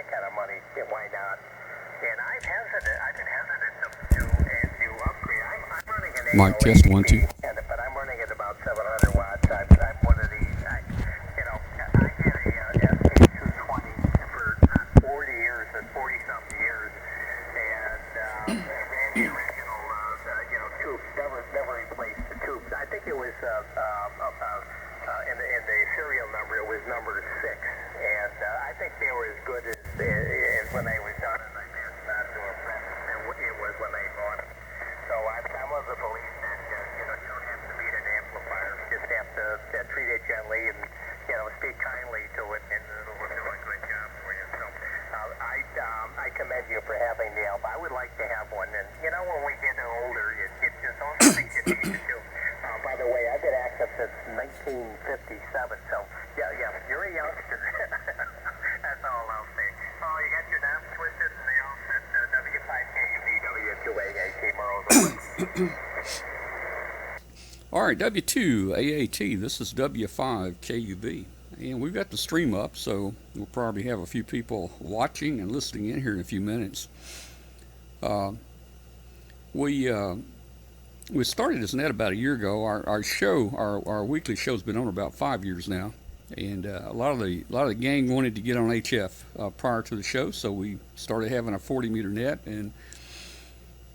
that kind of money, why not? And I've been hesitant to upgrade. I'm running an Mic test, 1, 2. but I'm running at about 700 watts. I'm one of these, I had a ST220 for 40 years, 40-something years, and ran the original, tubes, never replaced the tubes. I think it was, in the serial number, it was number 6, and I think they were as good as when they were done, and I guess not to impress it was when they bought them. So I'm of the belief that, you don't have to beat an amplifier, you just have to treat it gently and, speak kindly to it, and it'll do a good job for you. So I commend you for having the help. I would like to have one, and, when we get older, it's just all the things you need to do. By the way, I've been active since 1957, so yeah, you're a youngster. That's all I'll say. Oh, you got your knobs twisted and they all set W5KUB, W2AAT, Merle's. All right, W2AAT, this is W5KUB. And we've got the stream up, so we'll probably have a few people watching and listening in here in a few minutes. We started this net about a year ago. Our weekly show's been on about 5 years now, and a lot of the gang wanted to get on HF prior to the show, so we started having a 40-meter net and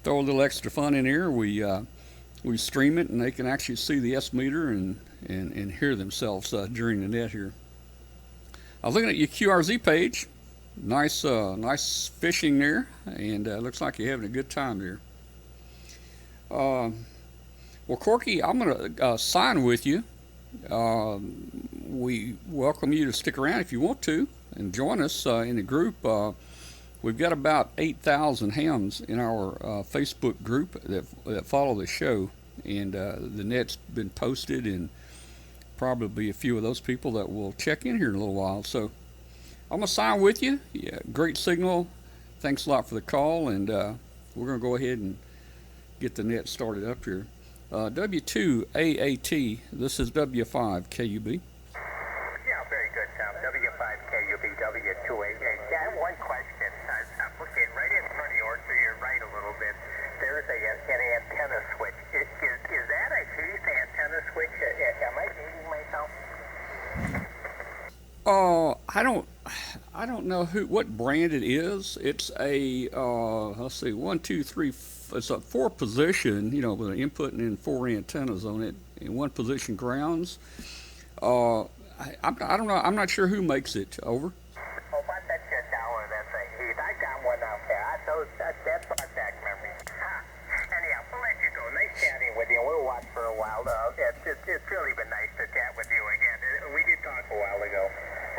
throw a little extra fun in here. We stream it, and they can actually see the S meter and hear themselves during the net here. I was looking at your QRZ page. Nice fishing there, and looks like you're having a good time there. Well, Corky, I'm going to sign with you. We welcome you to stick around if you want to and join us in the group. We've got about 8,000 hams in our Facebook group that follow the show, and the net's been posted, and probably a few of those people that will check in here in a little while. So I'm going to sign with you. Yeah, great signal. Thanks a lot for the call, and we're going to go ahead and get the net started up here. W2AAT, this is W5KUB. Yeah, very good, Tom. W5KUB, W2AAT. I have one question. I'm looking right in front of you, or to your right a little bit. There's an antenna switch. Is that a Heath antenna switch? Am I dating myself? I don't know what brand it is. It's a let's see, 1, 2, 3. It's a 4-position, with an input and then 4 antennas on it, and 1 position grounds. I don't know. I'm not sure who makes it. Over. Oh, but that's just dollar. That's a Heath. I got one out there. That's brought back memories. Anyhow, we'll let you go. Nice chatting with you. We'll watch for a while. It's really been nice to chat with you again. We did talk a while ago.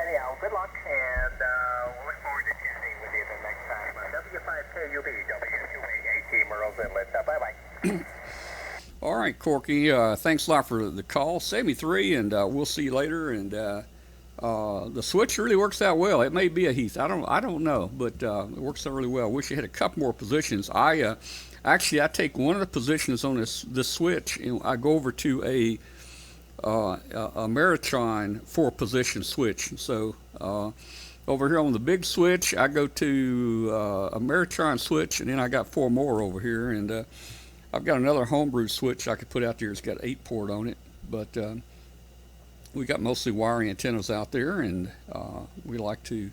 Anyhow, good luck, and we'll look forward to chatting with you the next time. W5KUB, W2AAT, Merle's Inlet. Bye-bye. All right, Corky. Thanks a lot for the call. Save me 3, and we'll see you later. And the switch really works out well. It may be a Heath. I don't know, but it works out really well. Wish you had a couple more positions. I take one of the positions on this switch, and I go over to a Maritron 4-position switch. So over here on the big switch, I go to a Maritron switch, and then I got 4 more over here, and I've got another homebrew switch I could put out there. It's got 8-port on it, but we got mostly wire antennas out there, and we like to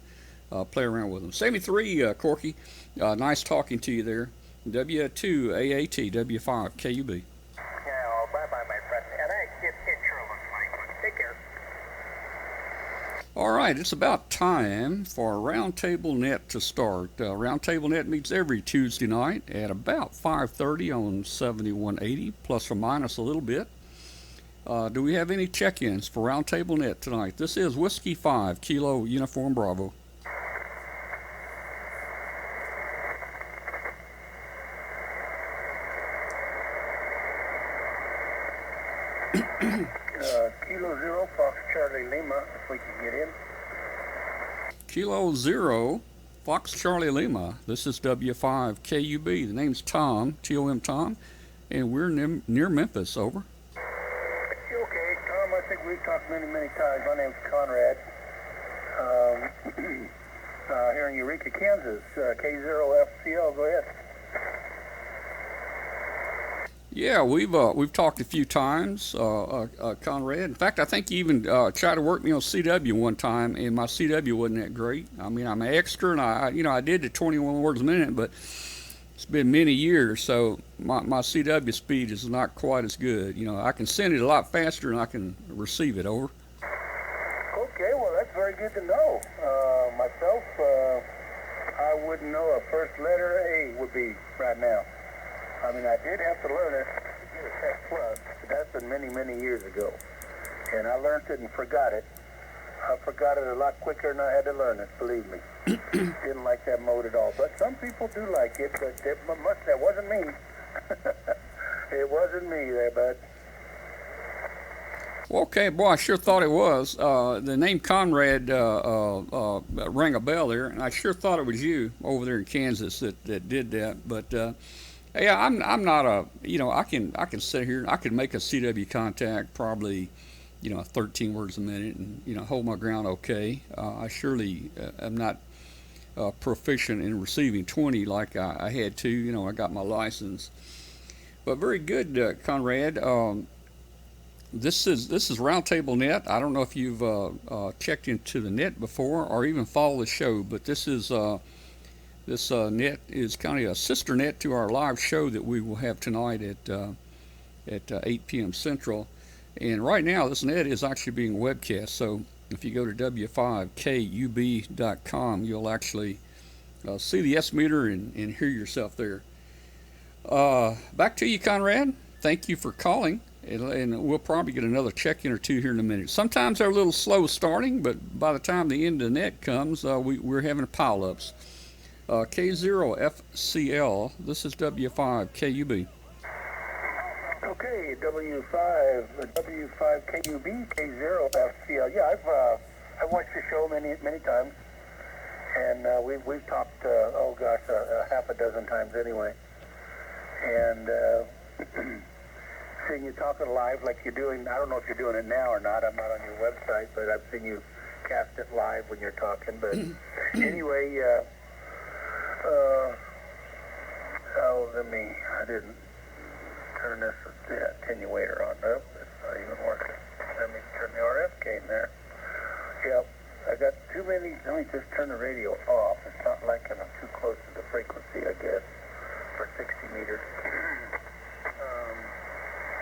play around with them. Save me 3, Corky. Nice talking to you there. W2AAT, W5KUB. Bye-bye, my friend. And it sure looks like one. Take care. All right, it's about time for Roundtable Net to start. Roundtable Net meets every Tuesday night at about 5:30 on 7180, plus or minus a little bit. Do we have any check-ins for Roundtable Net tonight? This is Whiskey 5, Kilo Uniform Bravo. Kilo 0, Fox Charlie Lima, if we could get in. Kilo 0, Fox Charlie Lima. This is W5KUB. The name's Tom, T-O-M Tom, and we're near Memphis. Over. Okay, Tom, I think we've talked many times. My name's Conrad. here in Eureka, Kansas. K0FCL, go ahead. Yeah, we've talked a few times, Conrad. In fact, I think you even tried to work me on CW one time, and my CW wasn't that great. I mean, I'm an extra, and I did the 21 words a minute, but it's been many years, so my CW speed is not quite as good. I can send it a lot faster, and I can receive it. Over. Okay, well, that's very good to know. Myself, I wouldn't know a first letter A would be right now. I mean, I did have to learn it to get a Tech Plus, but that's been many, many years ago. And I learned it and forgot it. I forgot it a lot quicker than I had to learn it, believe me. Didn't like that mode at all. But some people do like it, but that wasn't me. It wasn't me there, bud. Well, okay, boy, I sure thought it was. The name Conrad rang a bell there, and I sure thought it was you over there in Kansas that did that. But yeah, I'm not I can sit here, I can make a CW contact probably, 13 words a minute, and hold my ground okay. I surely am not proficient in receiving 20 like I had to. I got my license. But very good, Conrad. This is Roundtable Net. I don't know if you've checked into the net before or even followed the show, but this net is kind of a sister net to our live show that we will have tonight at 8 p.m. Central. And right now, this net is actually being webcast. So if you go to w5kub.com, you'll actually see the S meter and hear yourself there. Back to you, Conrad. Thank you for calling. And we'll probably get another check-in or two here in a minute. Sometimes they're a little slow starting, but by the time the end of the net comes, we're having pile-ups. K0FCL, this is W5KUB. Okay, W5KUB, K0FCL. Yeah, I've watched your show many times, and we've talked, half a dozen times anyway. And seeing you talking live like you're doing, I don't know if you're doing it now or not. I'm not on your website, but I've seen you cast it live when you're talking. But anyway, I didn't turn this attenuator on. Nope, it's not even working. Let me turn the RF gain there. Yep, I got too many. Let me just turn the radio off. It's not like I'm too close to the frequency, I guess, for 60 meters.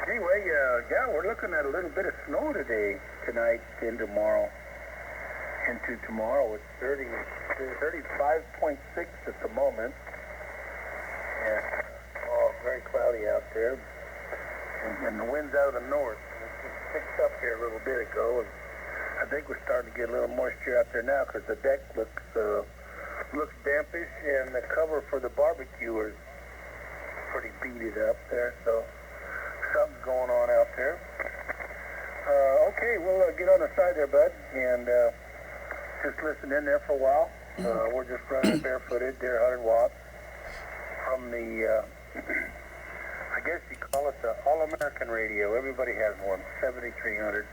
Anyway, yeah, we're looking at a little bit of snow tonight, into tomorrow. It's 35.6 at the moment. And very cloudy out there. And the wind's out of the north. It just picked up here a little bit ago, and I think we're starting to get a little moisture out there now because the deck looks dampish, and the cover for the barbecue is pretty beaded up there. So something's going on out there. Okay, we'll get on the side there, bud, and just listen in there for a while. We're just running barefooted there, 100 watts from the, I guess you call it the All-American radio. Everybody has one, 7300.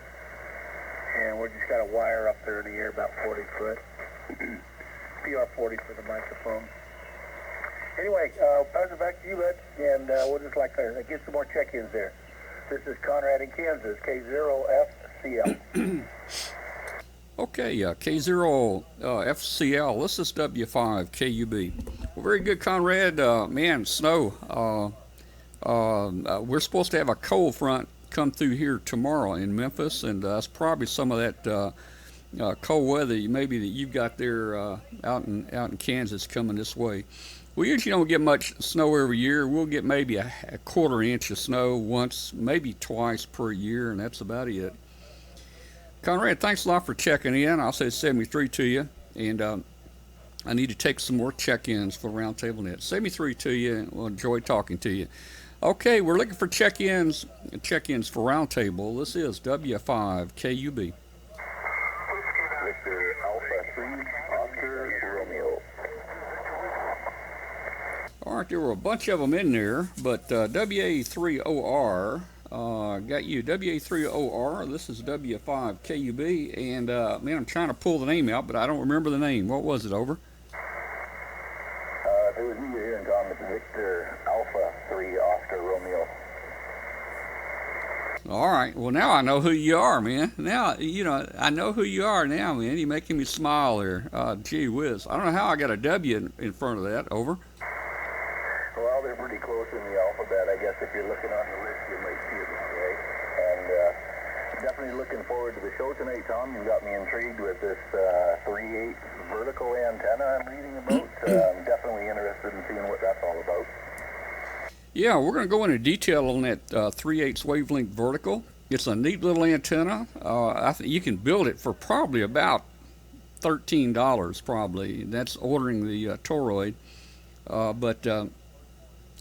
And we're just got a wire up there in the air about 40 foot. PR40 for the microphone. Anyway, pass it back to you, bud, and we'll just get some more check-ins there. This is Conrad in Kansas, K0FCL. Okay, K0FCL, this is W5KUB. Well, very good, Conrad. Man, snow. We're supposed to have a cold front come through here tomorrow in Memphis, and that's probably some of that cold weather maybe that you've got there out in Kansas coming this way. We usually don't get much snow every year. We'll get maybe a quarter inch of snow once, maybe twice per year, and that's about it. Conrad, thanks a lot for checking in. I'll say 73 to you, and I need to take some more check-ins for Roundtable Net. 73 to you, and we'll enjoy talking to you. Okay, we're looking for check-ins for Roundtable. This is W5KUB. Mr. Alpha 3, Oscar Romeo. All right, there were a bunch of them in there, but WA3OR, Got you WA3OR. This is W5KUB, and man, I'm trying to pull the name out, but I don't remember the name. What was it? Over. If it was me here in Tom, it's Victor Alpha 3 Oscar Romeo. All right. Well, now I know who you are, man. Now, I know who you are now, man. You're making me smile there. Gee whiz. I don't know how I got a W in front of that. Over. Well, they're pretty close in the alphabet. I guess if you're looking on the list, you might see it that way. And definitely looking forward to the show tonight, Tom. You got me intrigued with this 3/8 vertical antenna I'm reading about. I'm definitely interested in seeing what that's all about. Yeah, we're going to go into detail on that 3/8 wavelength vertical. It's a neat little antenna. I think you can build it for probably about $13, probably. That's ordering the toroid. But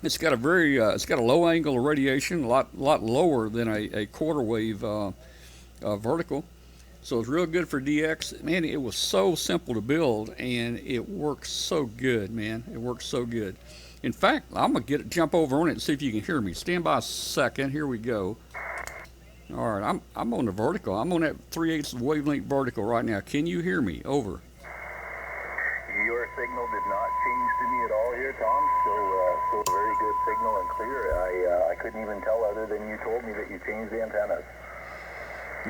it's got a low angle of radiation, a lot lower than a quarter wave vertical. So it's real good for DX. Man, it was so simple to build, and it works so good, man. It works so good. In fact, I'm gonna jump over on it and see if you can hear me. Stand by a second. Here we go. All right, I'm on the vertical. I'm on that 3/8 wavelength vertical right now. Can you hear me? Over. Your signal did not change to me at all here, Tom. Still very good signal and clear. I couldn't even tell other than you told me that you changed the antennas.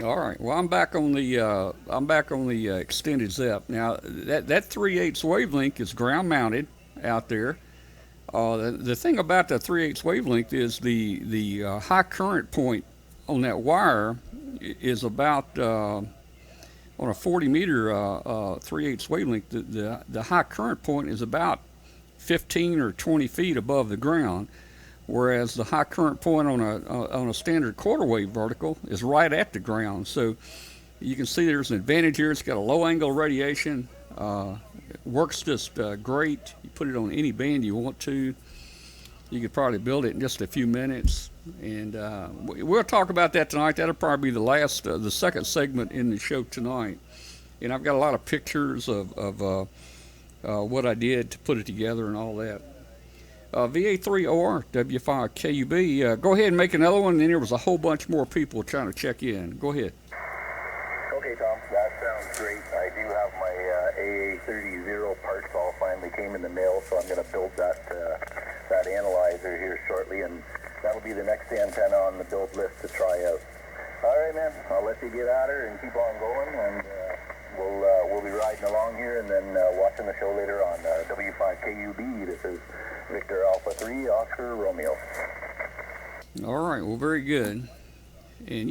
All right. Well, I'm back on the extended ZEP now. That 3/8 wavelength is ground mounted out there. The thing about the 3/8 wavelength is the high current point on that wire is about on a 40 meter 3/8 wavelength. The high current point is about 15 or 20 feet above the ground, whereas the high current point on a standard quarter wave vertical is right at the ground. So you can see there's an advantage here. It's got a low angle radiation. Works just great. You put it on any band you want to. You could probably build it in just a few minutes, and we'll talk about that tonight. That'll probably be the second segment in the show tonight. And I've got a lot of pictures of what I did to put it together and all that. VA3OR W5KUB. Go ahead and make another one. And then there was a whole bunch more people trying to check in. Go ahead. Okay, Tom, that sounds great. I do have my AA30 parts all finally came in the mail, so I'm going to build that analyzer here shortly, and that'll be the next antenna on the build list to try out. All right, man. I'll let you get at her and keep on going, and we'll be riding along here and then watching the show later on. W5KUB. This is Victor Alpha 3 Oscar Romeo. All right. Well, very good. And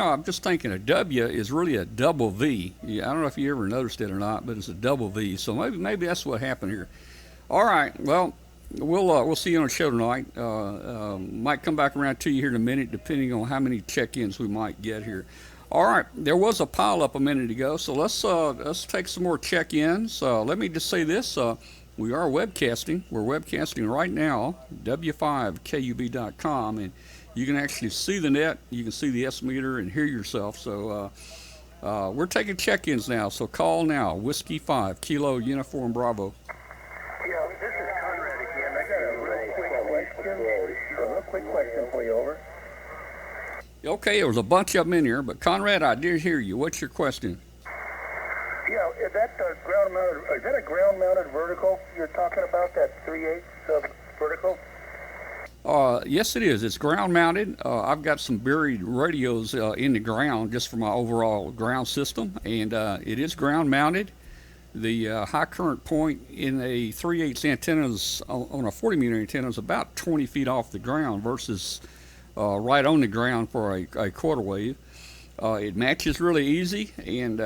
I'm just thinking a W is really a double V. Yeah, I don't know if you ever noticed it or not, but it's a double V. So maybe that's what happened here. All right. Well, we'll see you on the show tonight. Might come back around to you here in a minute, depending on how many check-ins we might get here. All right. There was a pile-up a minute ago, so let's take some more check-ins. Let me just say this. We are webcasting. We're webcasting right now, w5kub.com, and you can actually see the net, you can see the S-meter, and hear yourself. So we're taking check-ins now, so call now, Whiskey 5, Kilo Uniform Bravo. Yeah, this is Conrad again. I got a real quick question for you, over. Okay, there was a bunch of them in here, but Conrad, I did hear you. What's your question? Yeah, is that a ground-mounted vertical you're talking about, that 3/8 vertical? Yes, it is. It's ground mounted. I've got some buried radios in the ground just for my overall ground system, and it is ground mounted. The high current point in a 3/8 antennas on a 40 meter antenna is about 20 feet off the ground versus right on the ground for a quarter wave. It matches really easy, and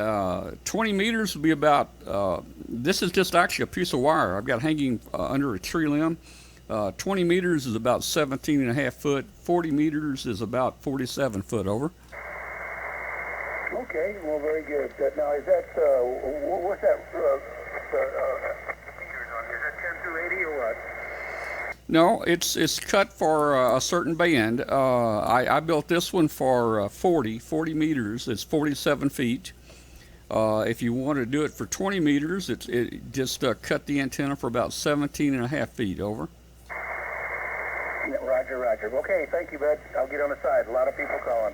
20 meters would be about, this is just actually a piece of wire I've got hanging under a tree limb. 20 meters is about 17 and a half foot. 40 meters is about 47 foot, over. Okay, well, very good. Now, is that, what's that, meters on? Is that 10 through 80 or what? No, it's cut for a certain band. I built this one for 40 meters. It's 47 feet. If you want to do it for 20 meters, it just cut the antenna for about 17 and a half feet, over. Roger Roger, Roger. Okay, thank you, bud. I'll get on the side. A lot of people calling.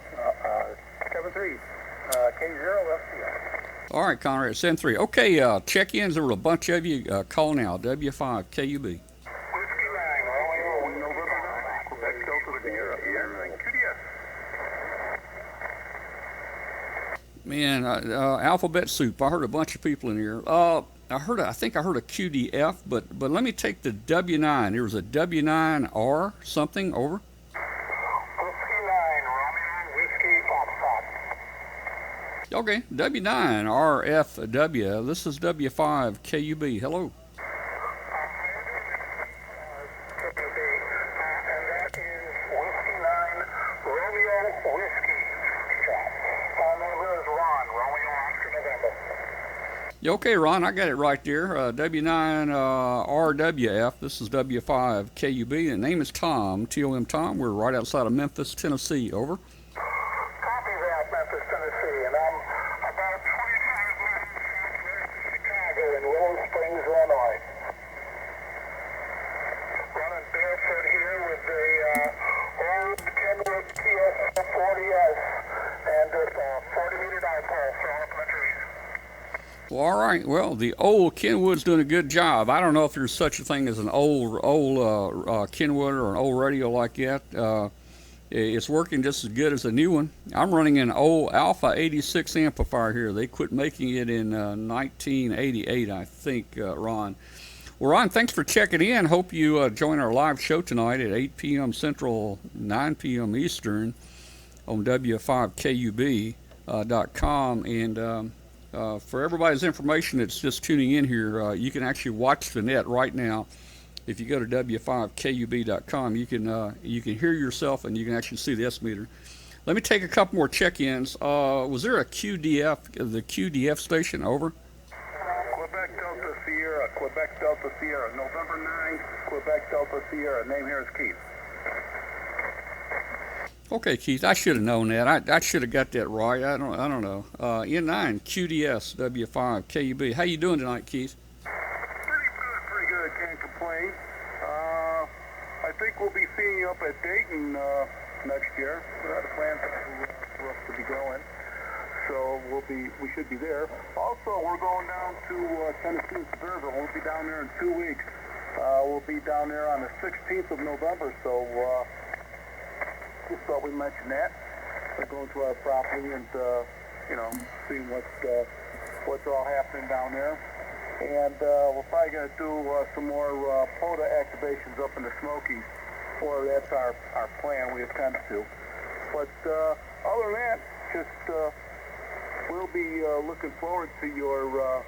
7-3, K0FCL. All right, Conrad, 7-3. Okay, check-ins. There were a bunch of you. Call now. W5 KUB. Whiskey 9, Romeo, November 9, Quebec Delta Sierra, QDS. Man, alphabet soup. I heard a bunch of people in here. I think I heard a QDF, but let me take the W9. There was a W9R something over. Whiskey 9, Romeo, Whiskey Foxtrot. Okay, W9RFW. This is W5 KUB. Hello. And that is Whiskey 9, Romeo, Whiskey Foxtrot. Neighbor is Ron, Romeo, Oscar, November. Yeah, okay, Ron, I got it right there. W9RWF. This is W5 KUB. The name is Tom, TOM Tom. We're right outside of Memphis, Tennessee. Over. Copy that, Memphis, Tennessee. And I'm about 25 miles southwest of Chicago in Willow Springs, Illinois. Running barefoot here with the old Kenwood TS40S and this 40-meter dipole for all countries. Well, all right. Well, the old Kenwood's doing a good job. I don't know if there's such a thing as an old Kenwood or an old radio like that. It's working just as good as a new one. I'm running an old Alpha 86 amplifier here. They quit making it in 1988, I think, Ron. Well, Ron, thanks for checking in. Hope you join our live show tonight at 8 p.m. Central, 9 p.m. Eastern on W5KUB.com. And for everybody's information that's just tuning in here, you can actually watch the net right now. If you go to W5KUB.com, you can hear yourself and you can actually see the S meter. Let me take a couple more check-ins. Was there a QDF, the QDF station? Over. Quebec Delta Sierra, November 9, Quebec Delta Sierra. Name here is Keith. Okay, Keith, I should have known that. I should have got that right. I don't know. N9 QDS W5 KUB. How you doing tonight, Keith? Pretty good. Can't complain. I think we'll be seeing you up at Dayton next year. We have plans for us to be going, so we should be there. Also, we're going down to Tennessee and Sevierville. We'll be down there in 2 weeks. We'll be down there on the 16th of November. So. Just thought we'd mention that. We're going to our property and, seeing what's all happening down there. And we're probably going to do some more POTA activations up in the Smokies, or that's our plan. We attempt to. But other than that, just we'll be looking forward to your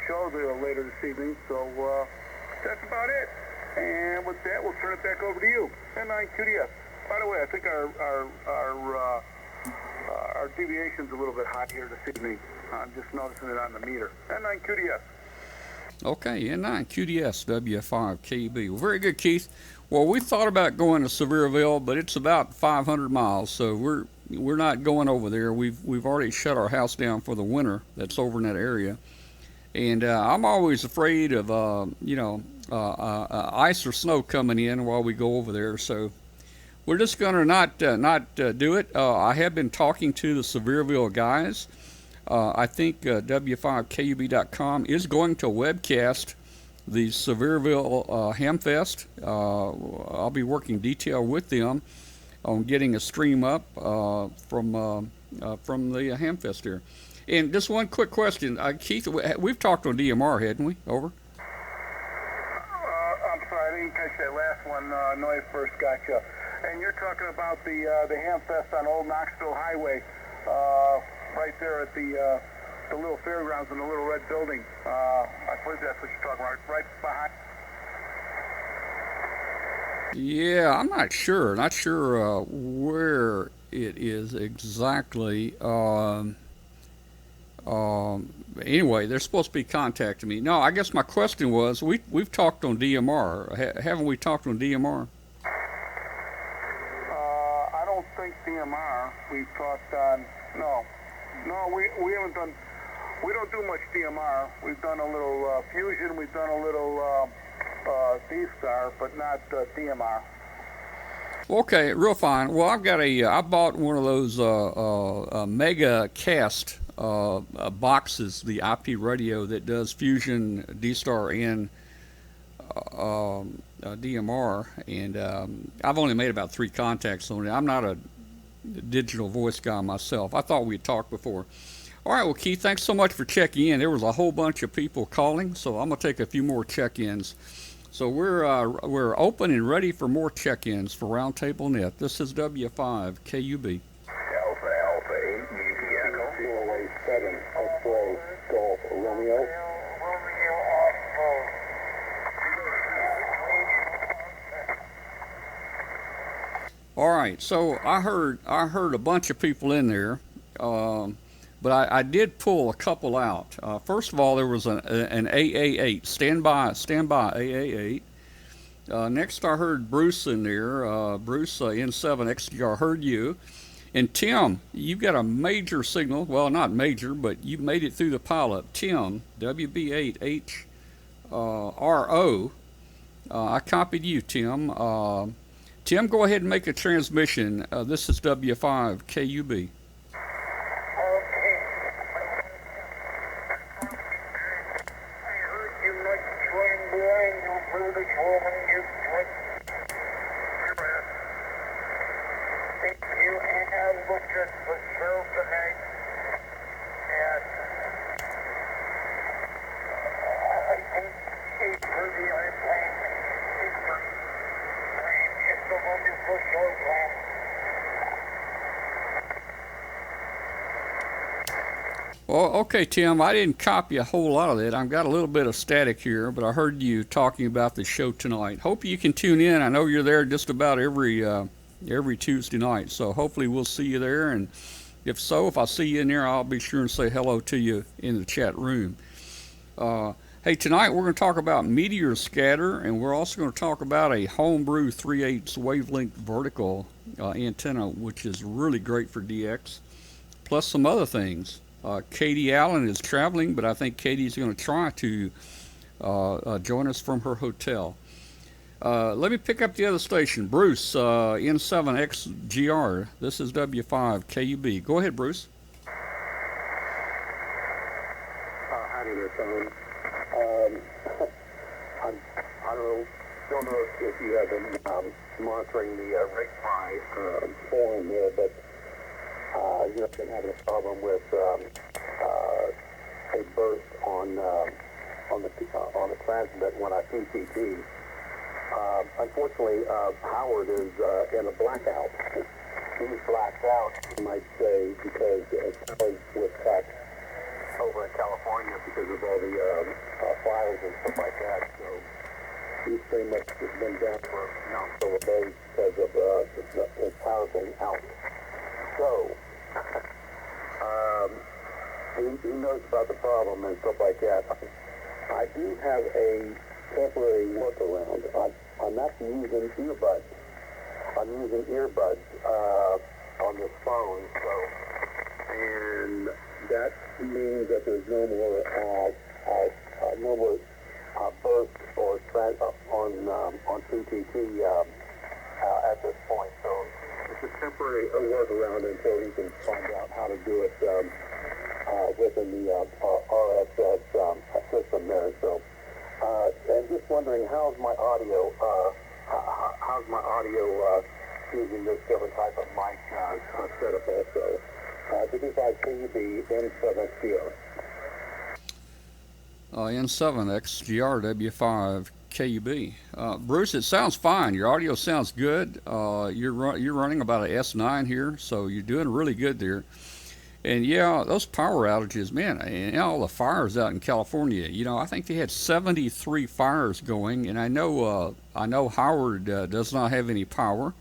show there later this evening. So that's about it. And with that, we'll turn it back over to you. N9 QDS. By the way, I think our deviation's a little bit hot here this evening. I'm just noticing it on the meter. N9 QDS. Okay, N9 QDS W5 KUB. Well, very good, Keith. Well, we thought about going to Sevierville, but it's about 500 miles, so we're not going over there. We've already shut our house down for the winter. That's over in that area, and I'm always afraid of ice or snow coming in while we go over there. So. We're just going to not do it. I have been talking to the Sevierville guys. I think W5KUB.com is going to webcast the Sevierville Hamfest. I'll be working detail with them on getting a stream up from the Hamfest here. And just one quick question, Keith. We've talked on DMR, hadn't we? Over. I'm sorry, I didn't catch that last one. No, I first got you. And you're talking about the Hamfest on Old Knoxville Highway, right there at the little fairgrounds in the little red building. I believe that's what you're talking about, right behind. Yeah, I'm not sure. Not sure where it is exactly. Anyway, they're supposed to be contacting me. No, I guess my question was, we've talked on DMR. Haven't we talked on DMR? I don't think DMR. We've talked on. No, we haven't done. We don't do much DMR. We've done a little Fusion. We've done a little D-Star, but not DMR. Okay, real fine. Well, I bought one of those Mega Cast boxes, the IP radio that does Fusion, D-Star, and DMR, and I've only made about 3 contacts on it. I'm not a digital voice guy myself. I thought we'd talked before. All right, well, Keith, thanks so much for checking in. There was a whole bunch of people calling, so I'm gonna take a few more check-ins. So we're open and ready for more check-ins for Roundtable Net. This is W5 KUB. Alpha Alpha 8, Yankee Echo. 207, X-ray, Golf, Romeo. All right, so I heard a bunch of people in there, but I did pull a couple out. First of all, there was an AA8, standby AA8. Next, I heard Bruce in there, Bruce N7 XDR, heard you. And Tim, you've got a major signal. Well, not major, but you made it through the pilot. Tim, WB8HRO. I copied you, Tim. Tim, go ahead and make a transmission. This is W5 KUB. Well, okay, Tim, I didn't copy a whole lot of that. I've got a little bit of static here, but I heard you talking about the show tonight. Hope you can tune in. I know you're there just about every Tuesday night, so hopefully we'll see you there. And if so, if I see you in there, I'll be sure and say hello to you in the chat room. Hey, tonight we're going to talk about meteor scatter, and we're also going to talk about a homebrew 3/8 wavelength vertical antenna, which is really great for DX, plus some other things. Katie Allen is traveling, but I think Katie's going to try to join us from her hotel. Let me pick up the other station. Bruce, N7XGR. This is W5 KUB. Go ahead, Bruce. Howdy there, Tom. I don't know if you have been monitoring the Rick Fry forum there, but you've been having a problem with a burst on the transmit when I PCT. Unfortunately, Howard is in a blackout. He's blacked out, you might say, because Howard was cut over in California because of all the fires and stuff like that. So he's pretty much just been down for several days because of his power being out. So he knows about the problem and stuff like that. I do have a temporary workaround. I'm not using earbuds. I'm using earbuds on this phone, and that means that there's no more burst or on PTT at this point. So it's a temporary workaround until he can find out how to do it within the RSS system there. So, and just wondering, how's my audio using this different type of mic setup also? W5 KUB N7XGR. N7XGR W5 KUB. Bruce, it sounds fine. Your audio sounds good. You're running about an S9 here, so you're doing really good there. And yeah, those power outages, man, and all the fires out in California. I think they had 73 fires going, and I know Howard does not have any power.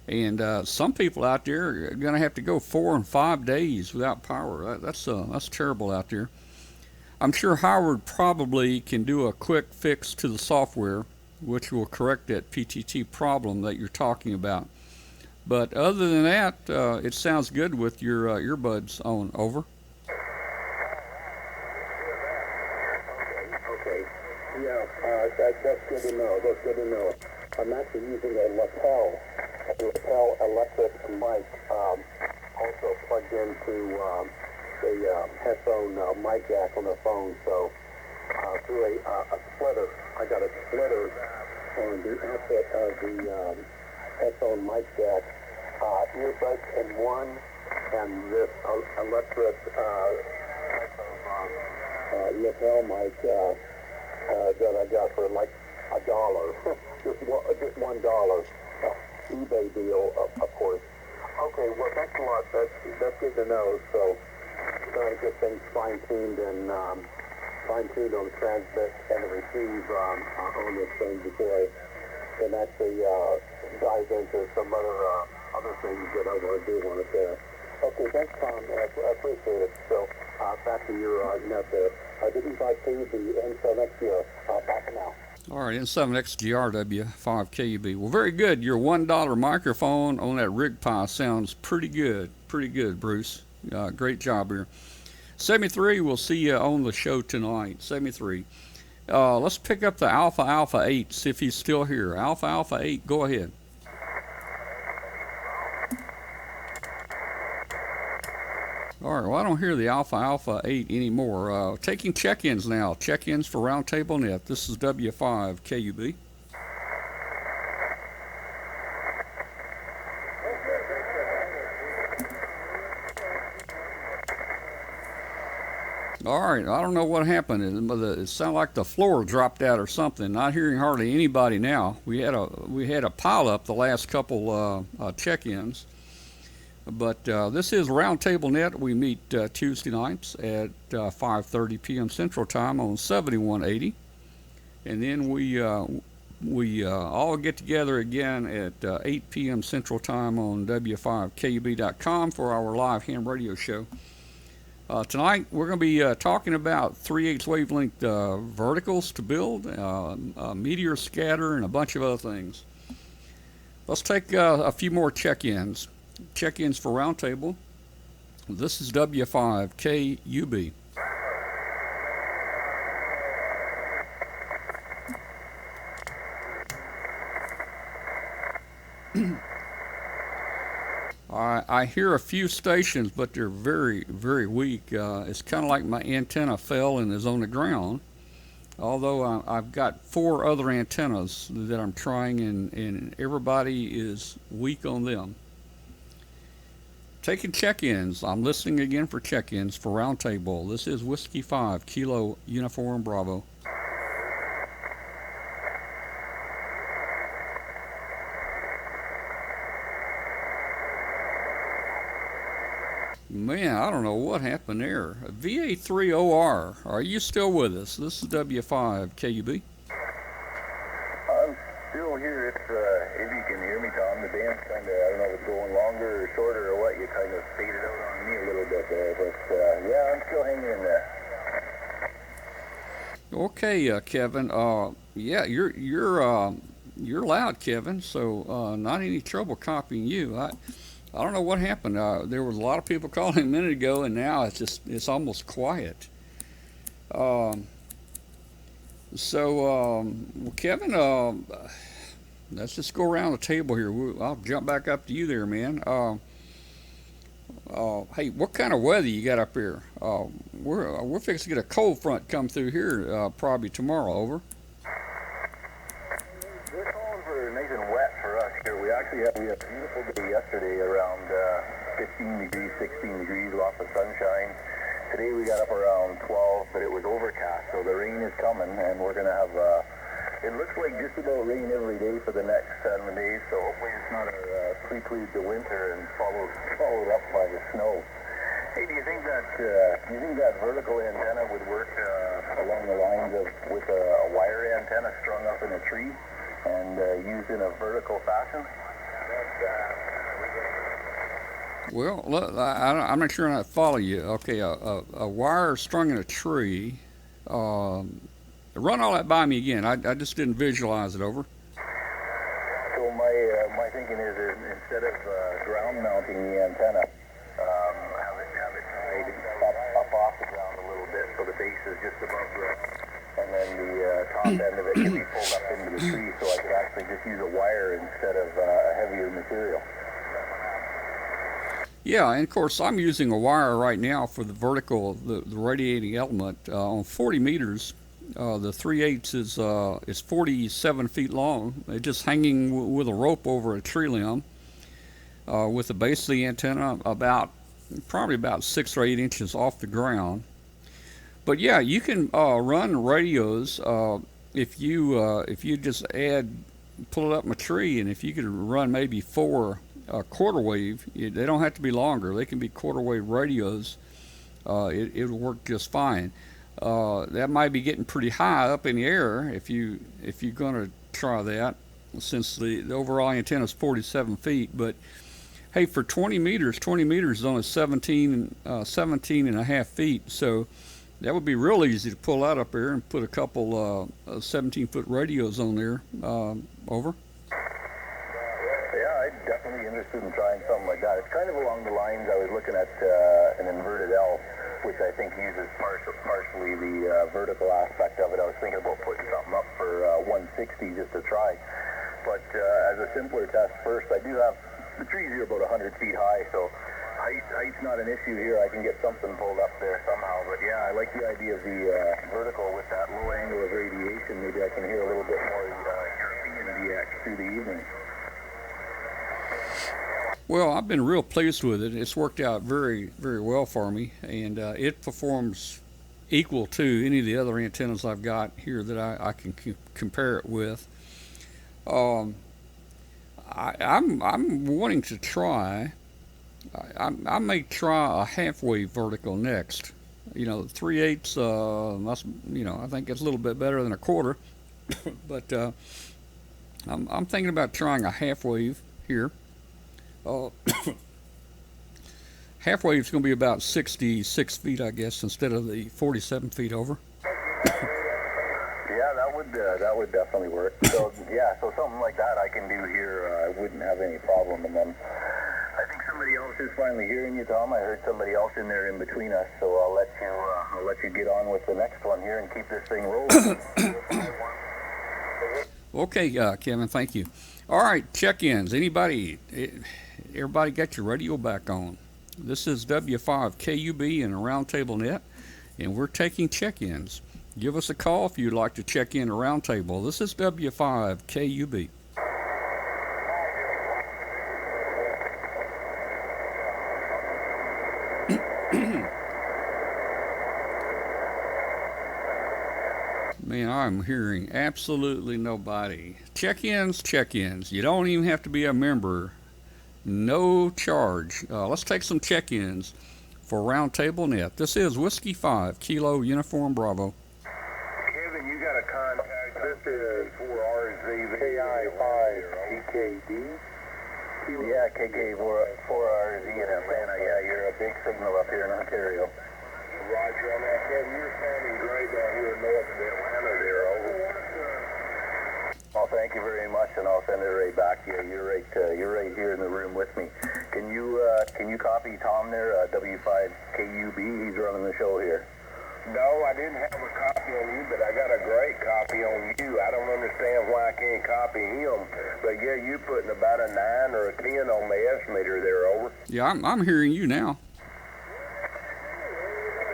And some people out there are going to have to go 4 and 5 days without power. That's terrible out there. I'm sure Howard probably can do a quick fix to the software, which will correct that PTT problem that you're talking about. But other than that, it sounds good with your earbuds on. Over. Okay. Yeah, that's good to know. I'm actually using a lapel lapel electric mic, also plugged into the headphone mic jack on the phone. So through a splitter, I got a splitter on the output of the headphone mic jack, earbuds in one, and this electric lapel mic that I got for like $1, just $1. eBay deal, of course. Okay, well, thanks a lot. That's good to know. So, trying to get things fine-tuned and fine-tuned on the transmit and the receive on this thing before I can actually dive into some other things that I want to do on it there. Okay, thanks, Tom. I appreciate it. So, back to your net there. W5K, the N7X, back now. All right, N7XGRW 5KUB. Well, very good. Your $1 microphone on that RigPi sounds pretty good. Pretty good, Bruce. Great job here. 73, we'll see you on the show tonight. 73. Let's pick up the Alpha 8, see if he's still here. Alpha 8, go ahead. All right, well, I don't hear the Alpha 8 anymore. Taking check-ins now. Check-ins for Roundtable Net. This is W5 KUB. All right, I don't know what happened. It sounded like the floor dropped out or something. Not hearing hardly anybody now. We had a pile up the last couple check-ins. But this is Roundtable Net. We meet Tuesday nights at 5:30 p.m. Central Time on 7180, and then we all get together again at 8 p.m. Central Time on W5KUB.com for our live ham radio show. Tonight we're going to be talking about 3/8 wavelength verticals to build, meteor scatter, and a bunch of other things. Let's take a few more check-ins. Check-ins for Roundtable. This is W5KUB. I hear a few stations, but they're very, very weak. It's kind of like my antenna fell and is on the ground. Although I've got 4 other antennas that I'm trying, and everybody is weak on them. Taking check-ins. I'm listening again for check-ins for Roundtable. This is Whiskey 5, Kilo Uniform Bravo. Man, I don't know what happened there. VA3OR, are you still with us? This is W5 KUB. I'm still here. If you can hear me, Tom. The band's kind of, I don't know if it's going longer or shorter or what. You kind of faded out on me a little bit there. But yeah, I'm still hanging in there. Okay, Kevin. Yeah, you're loud, Kevin. So not any trouble copying you. I don't know what happened. There was a lot of people calling a minute ago, and now it's almost quiet. Kevin, let's just go around the table here. I'll jump back up to you there, man. Hey, what kind of weather you got up here? We're fixing to get a cold front come through here probably tomorrow. Over. We're calling for nice and wet for us here. We had a beautiful day yesterday, around 15 degrees, 16 degrees, lots of sunshine. Today we got up around 12, but it was overcast, so the rain is coming, and we're going to have, it looks like just about rain every day for the next 7 days, so hopefully it's not preclude the winter and followed up by the snow. Hey, do you think that vertical antenna would work along the lines of with a wire antenna strung up in a tree and used in a vertical fashion? Well, look, I'm not sure I follow you. Okay, a wire strung in a tree. Run all that by me again. I just didn't visualize it. Over. So my thinking is instead of ground mounting the antenna, have it tied up off the ground a little bit so the base is just above and then the top end of it can be pulled up into the tree, so I could actually just use a wire instead of a heavier material. Yeah, and of course I'm using a wire right now for the vertical, the radiating element on 40 meters. The 3/8 is 47 feet long. It's just hanging with a rope over a tree limb with the base of the antenna probably about 6 or 8 inches off the ground. But yeah, you can run radios if you just pull it up in a tree, and if you could run maybe 4 quarter wave, they don't have to be longer. They can be quarter wave radios. It'll work just fine. That might be getting pretty high up in the air if you're going to try that, since the overall antenna is 47 feet. But hey, for 20 meters is only 17 and a half feet. So that would be real easy to pull out up there and put a couple 17-foot radios on there. Over. Yeah, I'd definitely interested in trying something like that. It's kind of along the lines I was looking at an inverted L, which I think uses partially the vertical aspect of it. I was thinking about putting something up for 160 just to try. But as a simpler test first, I do have the trees here about 100 feet high, so height's not an issue here. I can get something pulled up there somehow. But yeah, I like the idea of the vertical with that low angle of radiation. Maybe I can hear a little bit more European VX through the evening. Well, I've been real pleased with it. It's worked out very, very well for me, and it performs equal to any of the other antennas I've got here that I can compare it with. I'm wanting to try. I may try a half-wave vertical next. 3/8 must. I think it's a little bit better than a quarter, but I'm thinking about trying a half-wave here. Half-wave is going to be about 66 feet, I guess, instead of the 47 feet over. Yeah, that would definitely work. So yeah, so something like that I can do here. I wouldn't have any problem. And then I think somebody else is finally hearing you, Tom. I heard somebody else in there in between us, so I'll let you get on with the next one here and keep this thing rolling. Okay, Kevin, thank you. All right, check-ins. Everybody got your radio back on. This is W5KUB and Roundtable Net, and we're taking check-ins. Give us a call if you'd like to check in a Roundtable. This is W5KUB. Man, I'm hearing absolutely nobody. Check-ins. You don't even have to be a member. No charge. Let's take some check-ins for Roundtable Net. This is Whiskey 5, Kilo Uniform Bravo. Kevin, you got a contact. This is 4RZ KI5 KKD. Yeah, KK4RZ in Atlanta. Yeah, you're a big signal up here in Ontario. Roger on that. Kevin, you're sounding great down here north of Atlanta there. Over. Well, thank you very much, and I'll send it right back to you. You're right here in the room with me. Can you copy Tom there, W5KUB? He's running the show here. No, I didn't have a copy on you, but I got a great copy on you. I don't understand why I can't copy him. But yeah, you putting about a 9 or a 10 on the estimator there, over. Yeah, I'm hearing you now.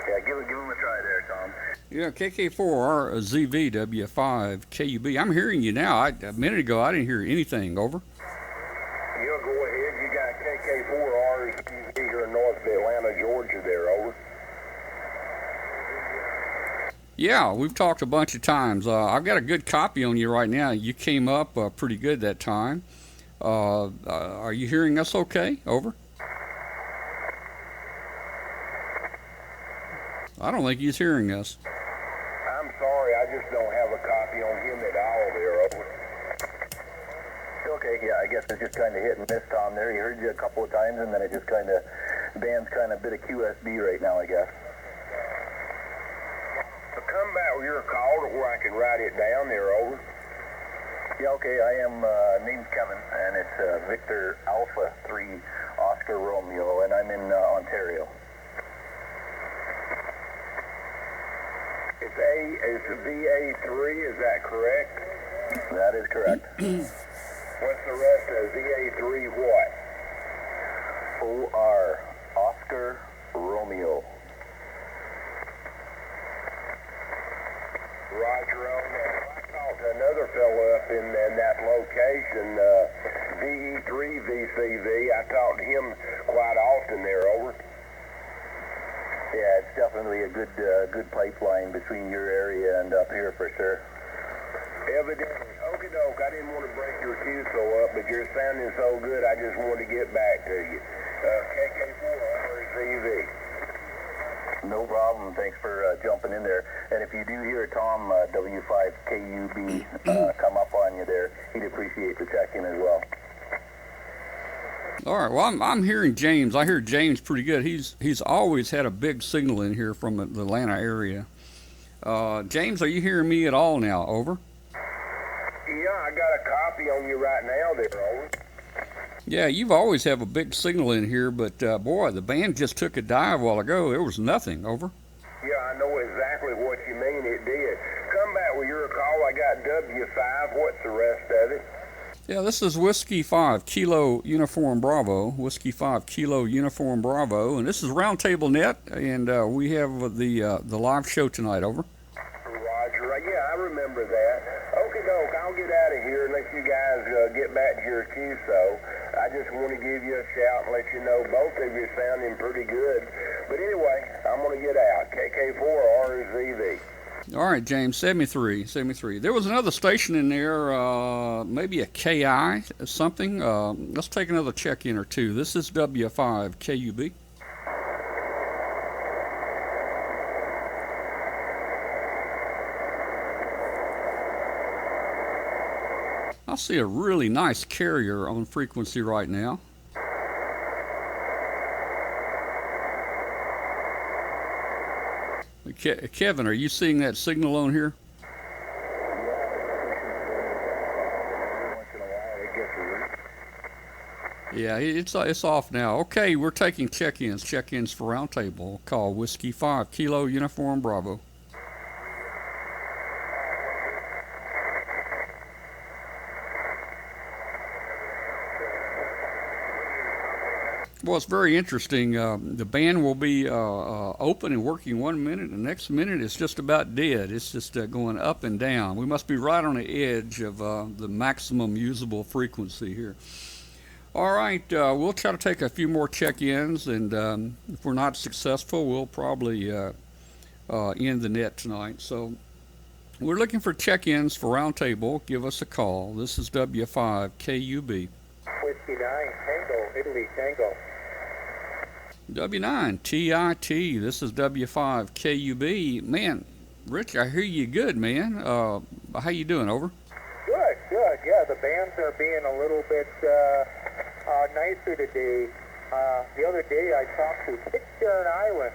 Yeah, give him a try there, Tom. Yeah, KK4RZVW5KUB. I'm hearing you now. A minute ago, I didn't hear anything. Over. Yeah, go ahead. You got KK4RZV here in north of Atlanta, Georgia there, over. Yeah, we've talked a bunch of times. I've got a good copy on you right now. You came up pretty good that time. Are you hearing us okay? Over. I don't think he's hearing us. I'm sorry, I just don't have a copy on him at all there, over. Okay, yeah, I guess it's just kind of hit and miss, Tom, there. He heard you a couple of times, and then it just kind of, band's kind of a bit of QSB right now, I guess. So come back with your call to where I can write it down there, over. Yeah, okay, I am, name's Kevin, and it's Victor Alpha 3 Oscar Romeo, and I'm in Ontario. It's VA3, is that correct? That is correct. What's the rest of VA3 what? OR, Oscar Romeo. Roger on that. I talked to another fellow up in that location, VE3 VCV. I talk to him quite often there, over. Yeah, it's definitely a good pipeline between your area and up here for sure. Evidently. Okie doke, I didn't want to break your queue so up, but you're sounding so good, I just wanted to get back to you. KK4 RZV. No problem. Thanks for jumping in there. And if you do hear Tom W5KUB come up on you there, he'd appreciate the check-in as well. All right. Well, I'm hearing James. I hear James pretty good. He's always had a big signal in here from the Atlanta area. James, are you hearing me at all now? Over. Yeah, I got a copy on you right now there, over. Yeah, you've always have a big signal in here, but boy, the band just took a dive a while ago. There was nothing. Over. Yeah, I know exactly what you mean. It did. Come back with your call. I got W5. What's the rest of it? Yeah, this is Whiskey 5 Kilo Uniform Bravo. Whiskey 5 Kilo Uniform Bravo, and this is Roundtable Net, and we have the live show tonight. Over. Roger. Yeah, I remember that. Okie doke. I'll get out of here and let you guys get back to your queue. So I just want to give you a shout and let you know both of you sounding pretty good. But anyway, I'm going to get out. KK4 RZV. All right, James, 73. There was another station in there, maybe a KI something. Let's take another check-in or two. This is W5 KUB. I see a really nice carrier on frequency right now. Kevin, are you seeing that signal on here? Yeah, it's off now. Okay, we're taking check-ins for Roundtable. Call Whiskey 5 Kilo Uniform Bravo. Well, it's very interesting. The band will be open and working 1 minute, and the next minute it's just about dead. It's just going up and down. We must be right on the edge of the maximum usable frequency here. All right, we'll try to take a few more check-ins, and if we're not successful, we'll probably end the net tonight. So we're looking for check-ins for Roundtable. Give us a call. This is W5 KUB. Whiskey 9, Tango, Italy, Tango. W9 TIT. This is W5 KUB. Man, Rich, I hear you good, man. How you doing? Over. Good. Yeah, the bands are being a little bit nicer today. The other day I talked to Pitcairn Island,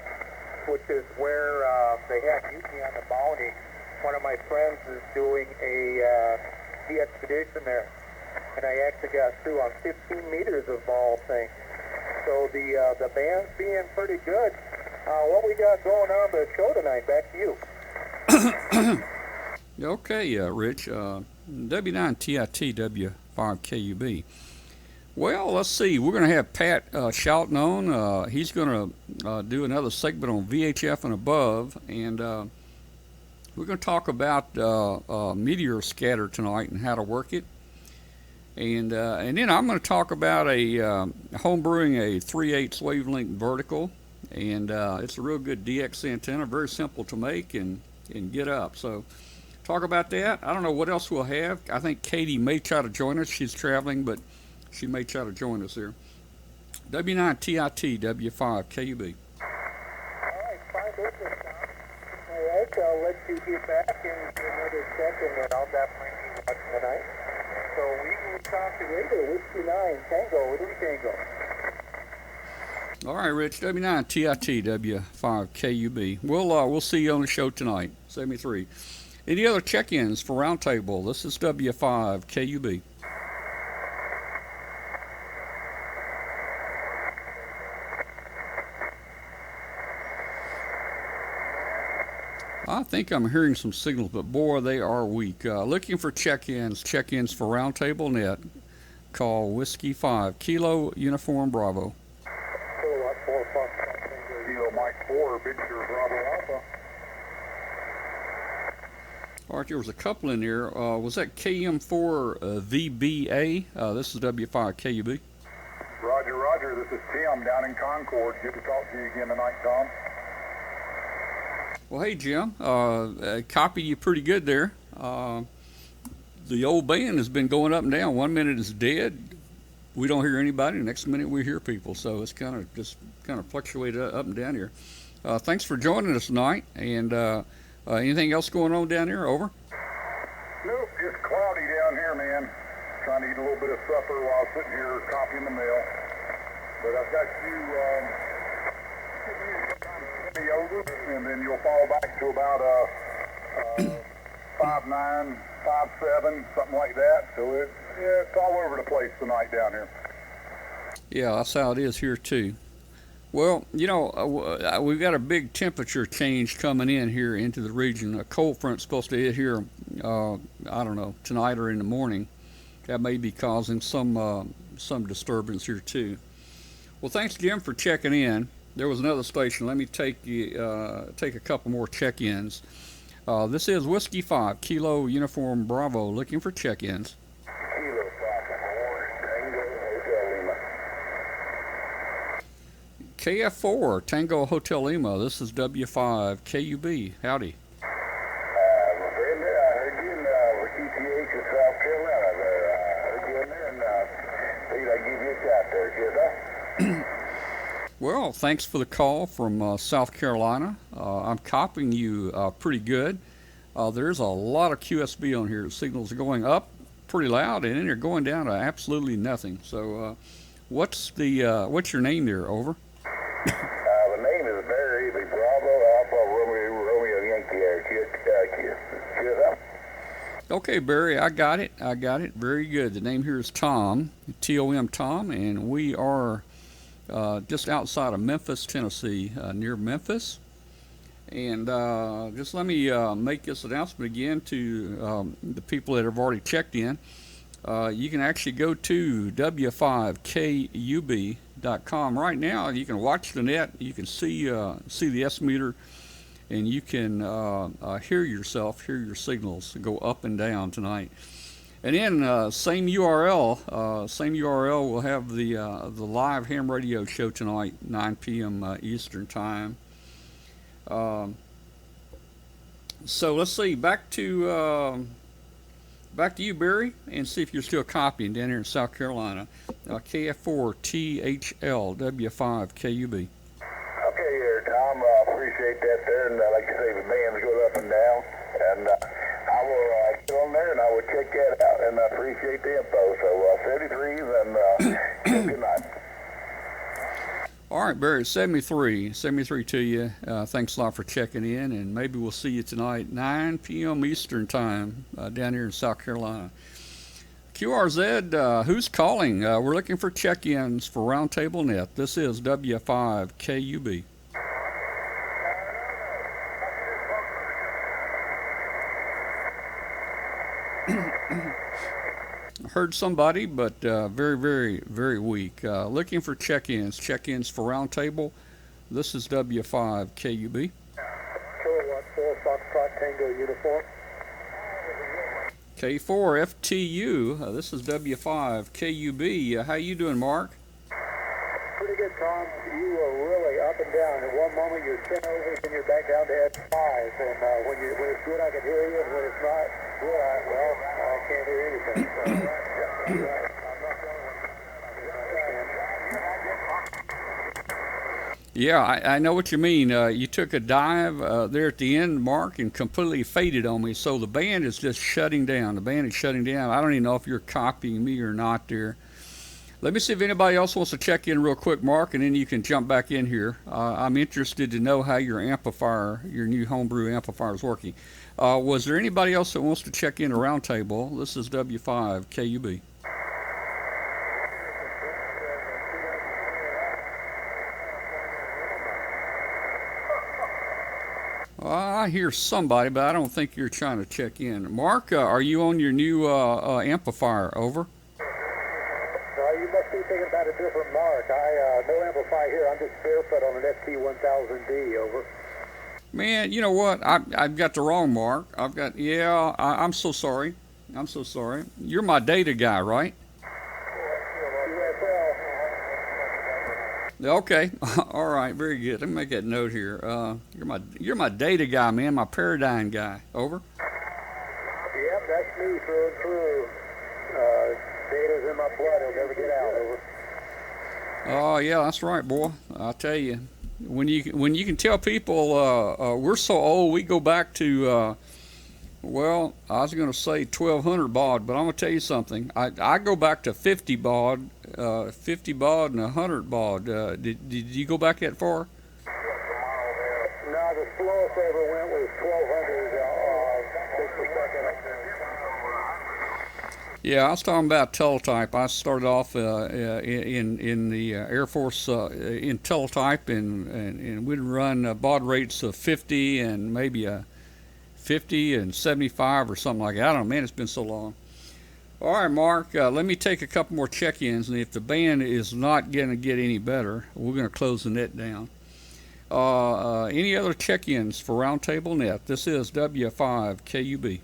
which is where they have Mutiny on the Bounty. One of my friends is doing the expedition there, and I actually got through on 15 meters of ball thing. So the band's being pretty good. What we got going on the show tonight? Back to you. Okay, Rich. W9 TIT W5 KUB. Well, let's see. We're going to have Pat Shelton on. He's going to do another segment on VHF and above, and we're going to talk about meteor scatter tonight and how to work it. And then I'm going to talk about homebrewing a 3/8 wavelength vertical, and it's a real good DX antenna, very simple to make and get up. So talk about that. I don't know what else we'll have. I think Katie may try to join us. She's traveling, but she may try to join us here. W9 TIT W5 KUB. All right, fine business, Tom. All right, I'll let you get back in another second, and I'll definitely be watching tonight. So we will talk to you later. Whiskey 9, Tango, Italy, Tango. All right, Rich. W9 TIT W5 KUB. We'll see you on the show tonight. 73. Any other check-ins for Roundtable? This is W5 KUB. I think I'm hearing some signals, but boy, they are weak. Looking for check-ins for Roundtable Net. Call Whiskey 5, Kilo Uniform Bravo. Kilowatt 4 Fox Kilo Mike 4, Victor Bravo Alpha. All right, there was a couple in there. Was that KM4 VBA? This is W5 KUB. Roger, Roger. This is Tim down in Concord. Good to talk to you again tonight, Tom. Well, hey, Jim. Copy you pretty good there. The old band has been going up and down. 1 minute is dead. We don't hear anybody. The next minute we hear people. So it's kind of fluctuated up and down here. Thanks for joining us tonight. And anything else going on down there? Over. Nope, just cloudy down here, man. Trying to eat a little bit of supper while sitting here copying the mail. But I've got you over, and then you'll fall back to about 5'9", 5'7", something like that. So it's all over the place tonight down here. Yeah, that's how it is here too. Well, you know, we've got a big temperature change coming in here into the region. A cold front's supposed to hit here, I don't know, tonight or in the morning. That may be causing some disturbance here too. Well, thanks, Jim, for checking in. There was another station. Let me take a couple more check-ins. This is Whiskey 5, Kilo Uniform Bravo, looking for check-ins. Kilo 5 Tango Hotel Lima. KF4, Tango Hotel Lima. This is W5 KUB. Howdy. Brenda, I heard you in TTH in South Carolina there. I heard you in there and figured I'd give you a shot there, should I? Well, thanks for the call from South Carolina. I'm copying you pretty good. There's a lot of QSB on here. The signals are going up pretty loud, and then they're going down to absolutely nothing. So, what's your name there? Over. The name is Barry, the Bravo Alpha Romeo Yankee. Okay, Barry, I got it. Very good. The name here is Tom, Tom, Tom, and we are just outside of Memphis, Tennessee, near Memphis. And just let me make this announcement again to the people that have already checked in. You can actually go to w5kub.com right now. You can watch the net. You can see the S meter, and you can hear your signals go up and down tonight. And then same URL will have the live ham radio show tonight, 9 p.m. Eastern time. So let's see, back to you, Barry, and see if you're still copying down here in South Carolina. KF4THL W5KUB. Okay, there, Tom. Appreciate that there, and like you say, the bands go up and down, and I will get on there and I will check that out, and I appreciate the info. So 73s and good night. All right, Barry, 73 to you. Thanks a lot for checking in, and maybe we'll see you tonight, 9 p.m. Eastern time, down here in South Carolina. QRZ, who's calling? We're looking for check-ins for Roundtable Net. This is W5KUB. Heard somebody, but very, very, very weak. Looking for check-ins for Roundtable. This is W5 KUB. Kilowatt 4 Foxtrot Tango Uniform. K4 FTU. This is W5 KUB. How you doing, Mark? Pretty good, Tom. You are really up and down. At one moment you're 10 over, then you're back down to at 5. And when it's good, I can hear you. And when it's not good, I can't hear anything. Yeah, I know what you mean. You took a dive there at the end, Mark, and completely faded on me. So the band is just shutting down. I don't even know if you're copying me or not there. Let me see if anybody else wants to check in real quick, Mark, and then you can jump back in here. I'm interested to know how your new homebrew amplifier is working. Was there anybody else that wants to check in a Roundtable? This is W5 KUB. I I hear somebody, but I don't think you're trying to check in. Mark, are you on your new amplifier? Over. You must be thinking about a different Mark. No amplifier here. I'm just barefoot on an ST1000D. Over. Man, you know what? I've got the wrong Mark. I'm so sorry. I'm so sorry. You're my data guy, right? Okay. All right. Very good. Let me make that note here. You're my data guy, man. My paradigm guy. Over. Yep, that's me through and through. Data's in my blood. It'll never get out. Over. Oh yeah, that's right, boy. I'll tell you. When you can tell people we're so old, we go back to well, I was going to say 1200 baud, but I'm going to tell you something. I go back to 50 baud, 50 baud and 100 baud. Did you go back that far? No, the slowest I ever went was 1200. Yeah, I was talking about teletype. I started off in the Air Force in teletype, and we'd run baud rates of 50 and maybe a 50 and 75 or something like that. I don't know, man, it's been so long. All right, Mark, let me take a couple more check-ins, and if the band is not going to get any better, we're going to close the net down. Any other check-ins for Roundtable Net? This is W5KUB.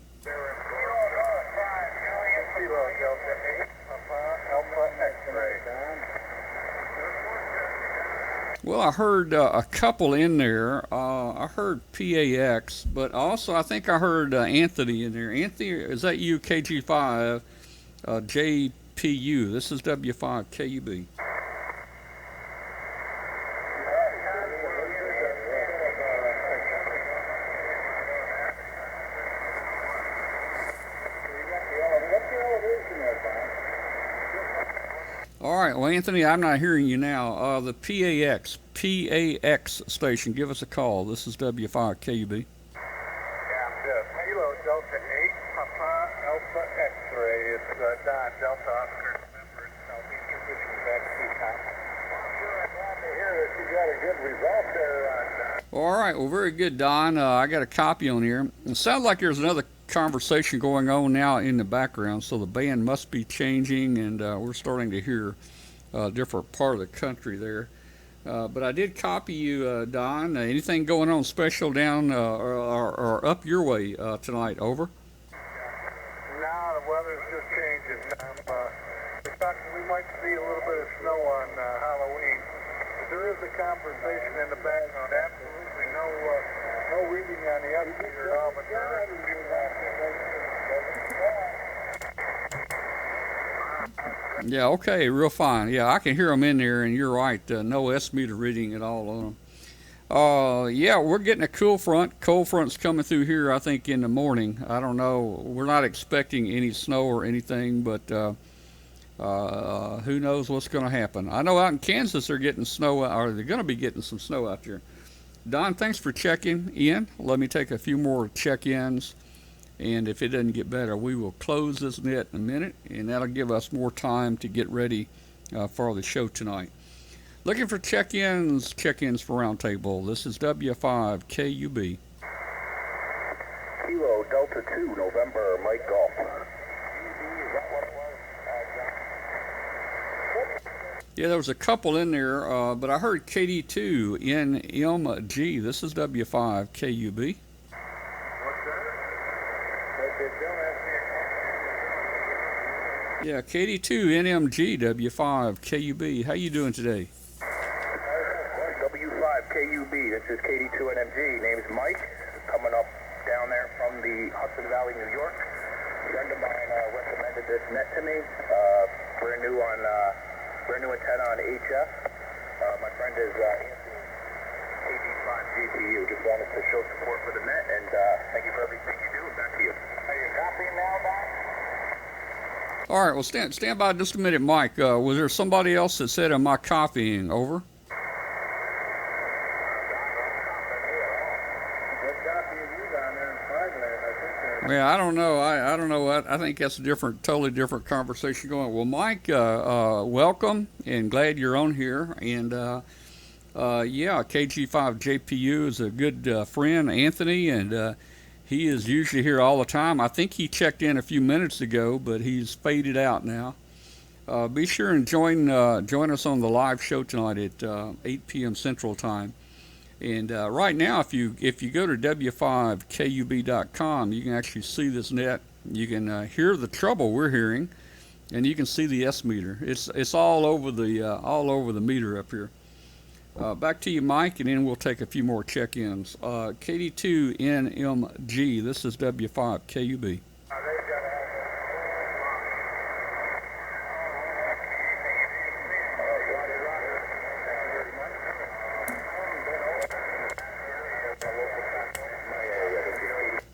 Well, I heard a couple in there. I heard PAX, but also I think I heard Anthony in there. Anthony, is that you, KG5, JPU? This is W5KUB. All right, well, Anthony, I'm not hearing you now. The PAX station, give us a call. This is W5KUB. Kilo Delta 8, Papa Alpha X-ray. It's Don Delta Oscar November, Southeastern Michigan, back to top. Sure, I'm glad to hear that you got a good result there on All right, well, very good, Don. I got a copy on here. It sounds like there's another conversation going on now in the background, so the band must be changing, and we're starting to hear a different part of the country there. But I did copy you, Don. Anything going on special down or up your way tonight? Over. No, the weather's just changing. We might see a little bit of snow on Halloween. But there is a conversation in the background. Absolutely no reading on the upspeaker at all, but Yeah, okay, real fine. Yeah, I can hear them in there, and you're right. No S-meter reading at all on them. Yeah, we're getting a cool front. Cold front's coming through here, I think, in the morning. I don't know. We're not expecting any snow or anything, but who knows what's going to happen. I know out in Kansas they're getting snow, or they're going to be getting some snow out there. Don, thanks for checking in. Let me take a few more check-ins, and if it doesn't get better, we will close this net in a minute, and that'll give us more time to get ready for the show tonight. Looking for check-ins for Roundtable. This is W5KUB. Kilo Delta 2, November, Mike Golf. Yeah, there was a couple in there, but I heard KD2 NMG. This is W5KUB. Yeah, KD2 NMG W5KUB. How you doing today? W5KUB. This is KD2NMG. Name's Mike. Coming up down there from the Hudson Valley, New York. A friend of mine recommended this net to me. Brand new antenna on HF. My friend is Anthony, KD5GPU. Just wanted to show support for the net, and thank you for everything you do. Back to you. Are you copying now, Doc? All right, well, stand by just a minute, Mike. Was there somebody else that said, am I copying? Over. Yeah, I don't know. I don't know. I think that's a totally different conversation going. Well, Mike, welcome, and glad you're on here. And Yeah, KG5JPU is a good friend, Anthony, and he is usually here all the time. I think he checked in a few minutes ago, but he's faded out now. Be sure and join us on the live show tonight at 8 p.m. Central Time. And right now, if you go to w5kub.com, you can actually see this net. You can hear the trouble we're hearing, and you can see the S meter. It's all over the meter up here. Back to you, Mike, and then we'll take a few more check-ins. KD2NMG, this is W5KUB.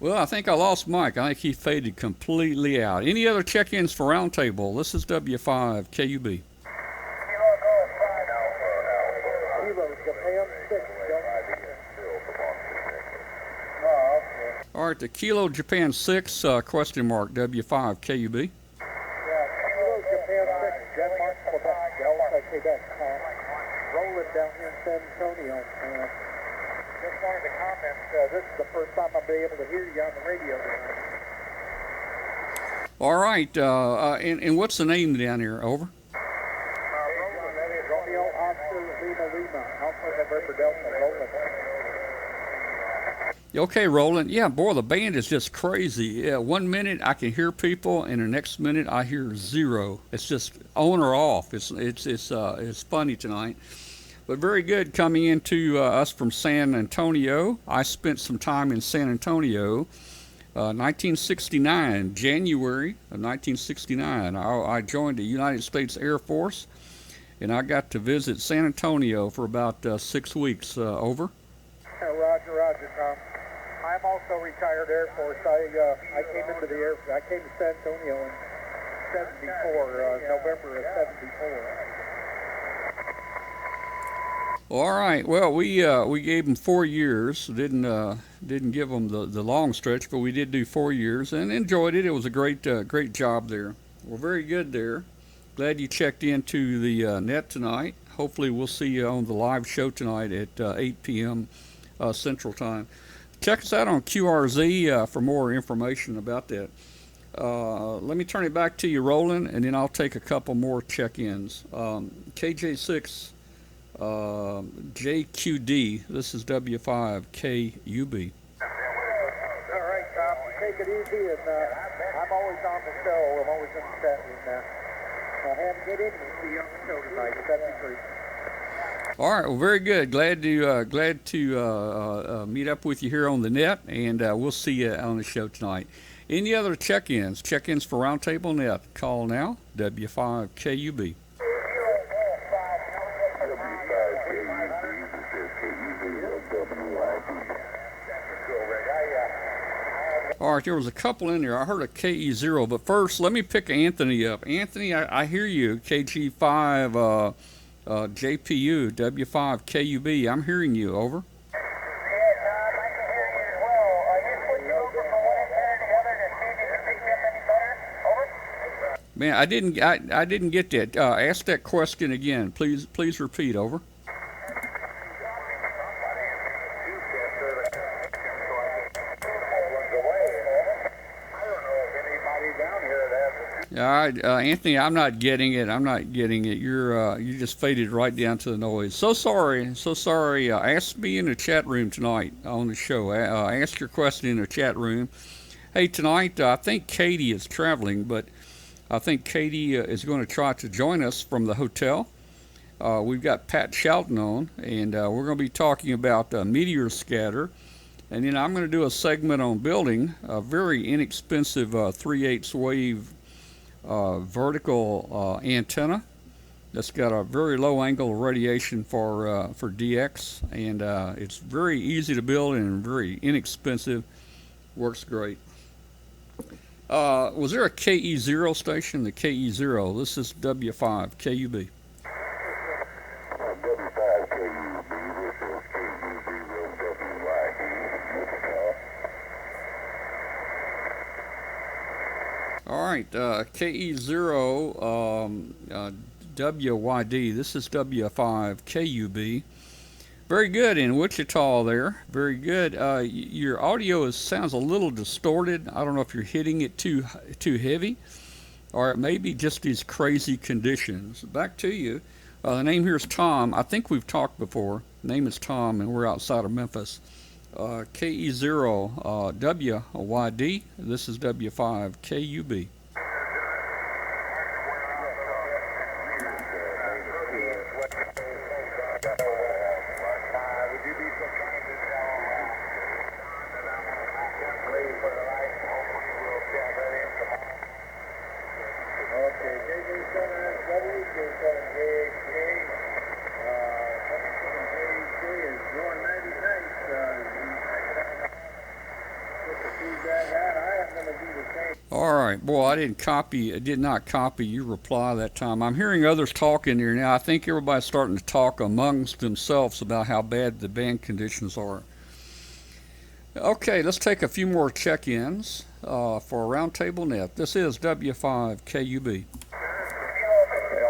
Well, I think I lost Mike. I think he faded completely out. Any other check-ins for Roundtable? This is W5KUB. All right, the Kilo Japan 6 question mark W5KUB. Kilo Japan 6, Denmark, Quebec, Delta, Quebec. Roland down here in San Antonio. Just wanted to comment, this is the first time I'll be able to hear you on the radio tonight. All right, and what's the name down here? Over. Romeo, Oscar, Lima, Alpha, November, Delta, Roland. Okay, Roland. Yeah, boy, the band is just crazy. Yeah, 1 minute I can hear people, and the next minute I hear zero. It's just on or off. It's funny tonight. But very good coming into us from San Antonio. I spent some time in San Antonio, 1969, January of 1969. I joined the United States Air Force, and I got to visit San Antonio for about 6 weeks. Over. Roger, Tom. I'm also retired Air Force. I came into the I came to San Antonio in '74, November of '74. All right. Well, we gave them 4 years. Didn't give them the long stretch, but we did do 4 years and enjoyed it. It was a great job there. Well, very good there. Glad you checked into the net tonight. Hopefully, we'll see you on the live show tonight at 8 p.m. Central Time. Check us out on QRZ for more information about that. Let me turn it back to you, Roland, and then I'll take a couple more check-ins. KJ6 JQD, this is W5KUB. All right, Tom, take it easy, and I'm always on the show. I'm always in the chat room now. I have to get in and see you on the show tonight. That'd be great. All right, well, very good. Glad to meet up with you here on the net, and we'll see you on the show tonight. Any other check-ins? Check-ins for Roundtable Net. Call now, W5KUB. All right, there was a couple in there. I heard a KE0, but first, let me pick Anthony up. Anthony, I hear you, KG5 JPU, W5KUB. I'm hearing you, over. Yeah, Tom, I can hear you as well. You switched over from one antenna to the other to see if you can pick up any better? Over. Man, I didn't get that. Ask that question again. Please repeat, over. All right, Anthony, I'm not getting it. You just faded right down to the noise. So sorry. Ask me in the chat room tonight on the show. Ask your question in the chat room. Hey, tonight I think Katie is traveling, but I think Katie is going to try to join us from the hotel. We've got Pat Shelton on, and we're going to be talking about meteor scatter. And then I'm going to do a segment on building a very inexpensive 3/8 wave vertical antenna that's got a very low angle of radiation for DX, and it's very easy to build and very inexpensive. Works great. Was there a KE0 station? The KE0. This is W5KUB. All right, KE0 WYD, this is W5KUB. Very good in Wichita there. Very good. Your audio sounds a little distorted. I don't know if you're hitting it too heavy, or it may be just these crazy conditions. Back to you. The name here is Tom. I think we've talked before. The name is Tom, and we're outside of Memphis. KE0WYD. This is W5KUB. All right, boy, I did not copy your reply that time. I'm hearing others talking here now. I think everybody's starting to talk amongst themselves about how bad the band conditions are. Okay, let's take a few more check-ins for Roundtable Net. This is W5KUB.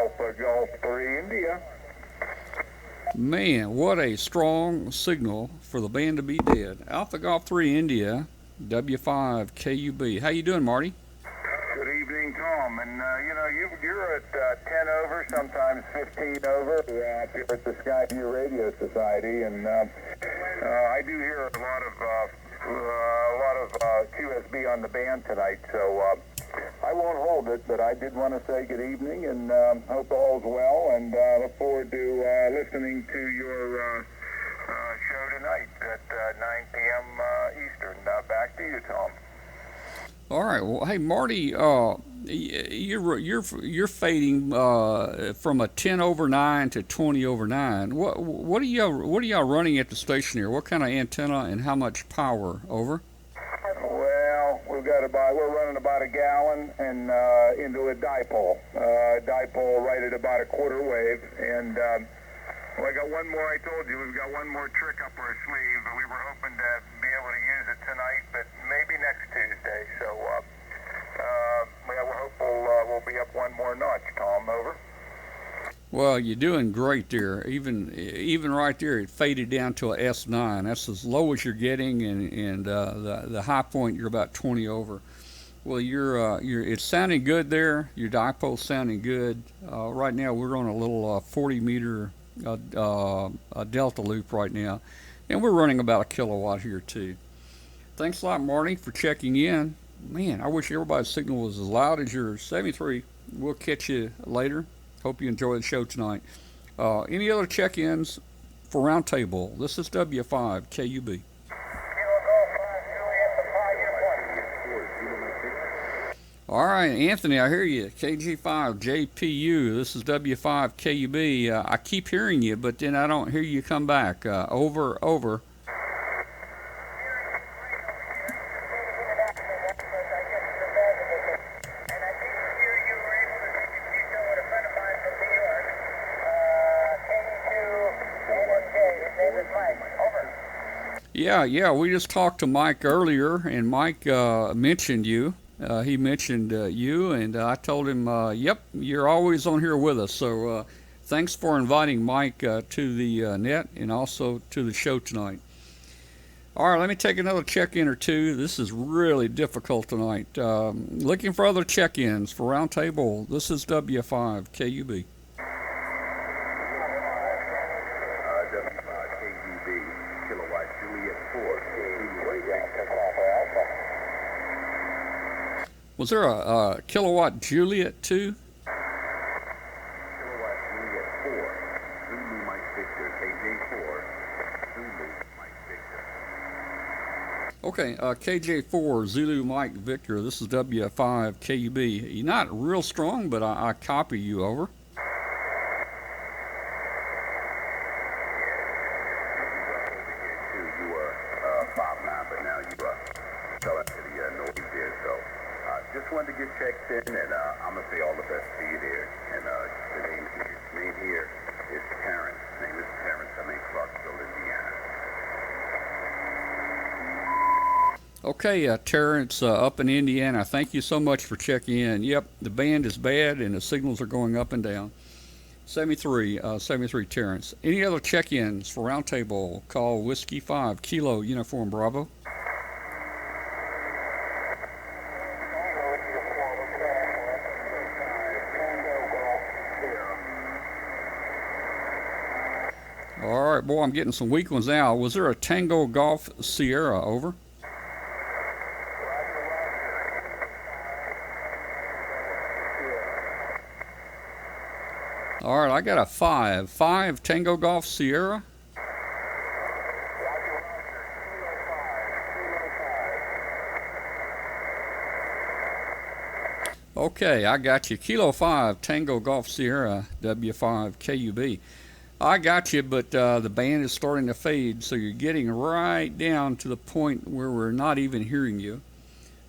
Alpha Golf 3 India. Man, what a strong signal for the band to be dead. Alpha Golf 3 India, W5KUB. How you doing, Marty? Good evening, Tom. And, you're at 10 over, sometimes 15 over here at the Skyview Radio Society. And I do hear a lot of QSB on the band tonight. So I won't hold it, but I did want to say good evening and hope all's well. And look forward to listening to your show tonight at 9 p.m. Eastern. Back to you, Tom. All right. Well, hey, Marty, you're fading from a 10 over 9 to 20 over 9. What are y'all running at the station here? What kind of antenna and how much power? Over. Well, we're running about a gallon and into a dipole. Dipole right at about a quarter wave, and I got one more. I told you we've got one more trick up our sleeve, but we were hoping to be able to use it tonight, but maybe next Tuesday. So we're hopeful we'll be up one more notch. Tom, over. Well, you're doing great there. Even right there, it faded down to a S9. That's as low as you're getting, and the high point you're about 20 over. Well, it's sounding good there. Your dipole's sounding good. Right now, we're on a little 40 meter delta loop right now, and we're running about a kilowatt here too. Thanks a lot, Marty, for checking in. Man, I wish everybody's signal was as loud as yours. 73. We'll catch you later. Hope you enjoy the show tonight. Any other check-ins for Roundtable? This is W5KUB. All right, Anthony, I hear you. KG5JPU. This is W5KUB. I keep hearing you, but then I don't hear you come back. Over. Yeah, we just talked to Mike earlier, and Mike mentioned you. He mentioned you, and I told him, yep, you're always on here with us. So thanks for inviting Mike to the net and also to the show tonight. All right, let me take another check-in or two. This is really difficult tonight. Looking for other check-ins for Roundtable. This is W5KUB. Was there a kilowatt Juliet too? Kilowatt Juliet 4, Zulu Mike Victor, KJ4, Zulu Mike Victor. Okay, KJ4, Zulu Mike Victor. This is W5KUB. You're not real strong, but I copy you. Over. You were 5'9", but now you fell into the noise there, so just wanted to get checked in, and I'm going to say all the best to you there. And the name here is Terrence. His name is Terrence. I'm in Clarksville, Indiana. Okay, Terrence up in Indiana. Thank you so much for checking in. Yep, the band is bad, and the signals are going up and down. 73 Terrence. Any other check-ins for Roundtable? Call Whiskey 5 Kilo Uniform Bravo. All right, boy, I'm getting some weak ones now. Was there a Tango Golf Sierra? Over. All right, I got a 5 Tango Golf Sierra. Okay, I got you. Kilo 5 Tango Golf Sierra W5 KUB. I got you, but the band is starting to fade, so you're getting right down to the point where we're not even hearing you.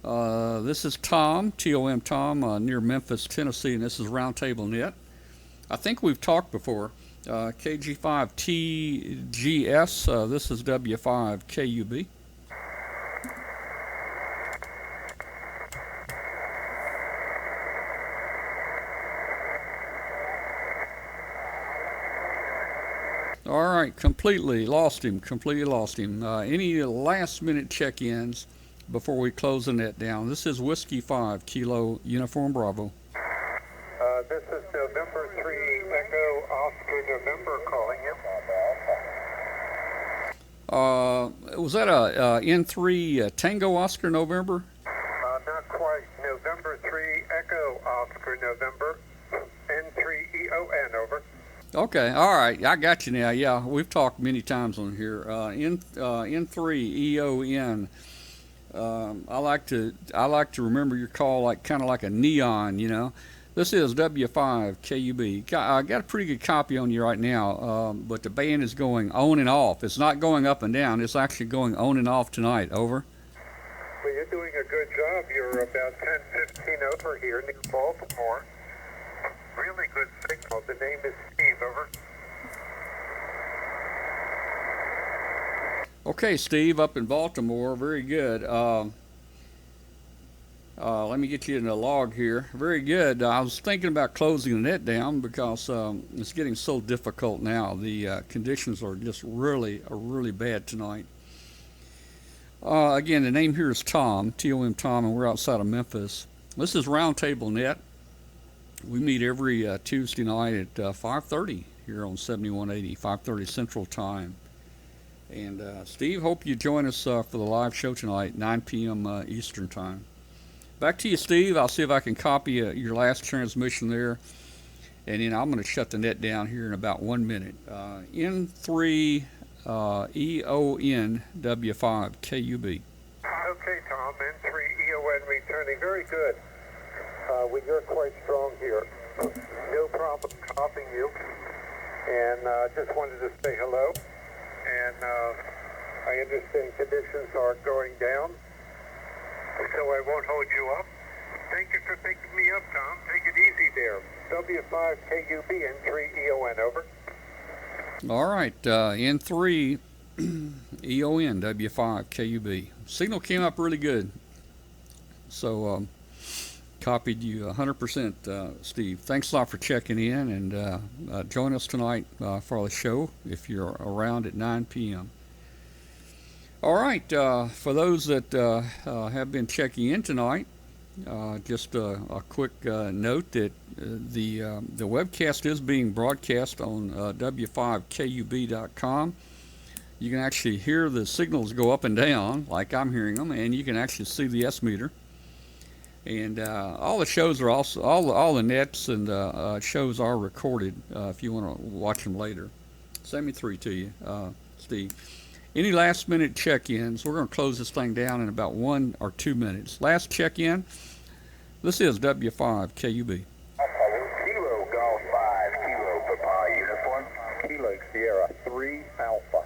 This is Tom, T-O-M Tom, near Memphis, Tennessee, and this is Roundtable Net. I think we've talked before. KG5TGS, this is W5 KUB. All right, completely lost him. Any last-minute check-ins before we close the net down? This is Whiskey 5 Kilo Uniform Bravo. This is November 3 Echo Oscar November calling you. Was that a N3 Tango Oscar November? Not quite. November 3 Echo Oscar November. N3EON, over. Okay, all right, I got you now. Yeah, we've talked many times on here. N3EON. I like to remember your call like kind of like a neon, you know. This is W5 KUB. I got a pretty good copy on you right now, but the band is going on and off. It's not going up and down. It's actually going on and off tonight. Over. Well, you're doing a good job. You're about 10-15 over here near Baltimore. Really good signal. The name is Steve, over. Okay, Steve, up in Baltimore. Very good. Let me get you in the log here. Very good. I was thinking about closing the net down because it's getting so difficult now. The conditions are just really bad tonight. Again, the name here is Tom, T-O-M Tom, and we're outside of Memphis. This is Roundtable Net. We meet every Tuesday night at 5:30 here on 7180, 5:30 Central Time. And Steve, hope you join us for the live show tonight, 9 p.m. Eastern Time. Back to you, Steve. I'll see if I can copy your last transmission there. And then I'm going to shut the net down here in about 1 minute. N3 EON W5 KUB. Okay, Tom. N3EON returning. Very good. You're quite strong here. No problem copying you. And just wanted to say hello. And I understand conditions are going down, so I won't hold you up. Thank you for picking me up, Tom. Take it easy there. W5 KUB N3EON, over. All right, N3 EON W5 KUB. Signal came up really good. So copied you 100%, Steve. Thanks a lot for checking in, and join us tonight for the show if you're around at 9 p.m. All right, for those that have been checking in tonight, just a quick note that the webcast is being broadcast on w5kub.com. You can actually hear the signals go up and down like I'm hearing them, and you can actually see the S-meter. And all the shows are also, all the nets and shows are recorded if you want to watch them later. 73 to you, Steve. Any last minute check-ins? We're going to close this thing down in about 1 or 2 minutes. Last check-in. This is W5 KUB. Kilo Golf 5, Kilo Papa Uniform. Kilo Sierra 3 Alpha.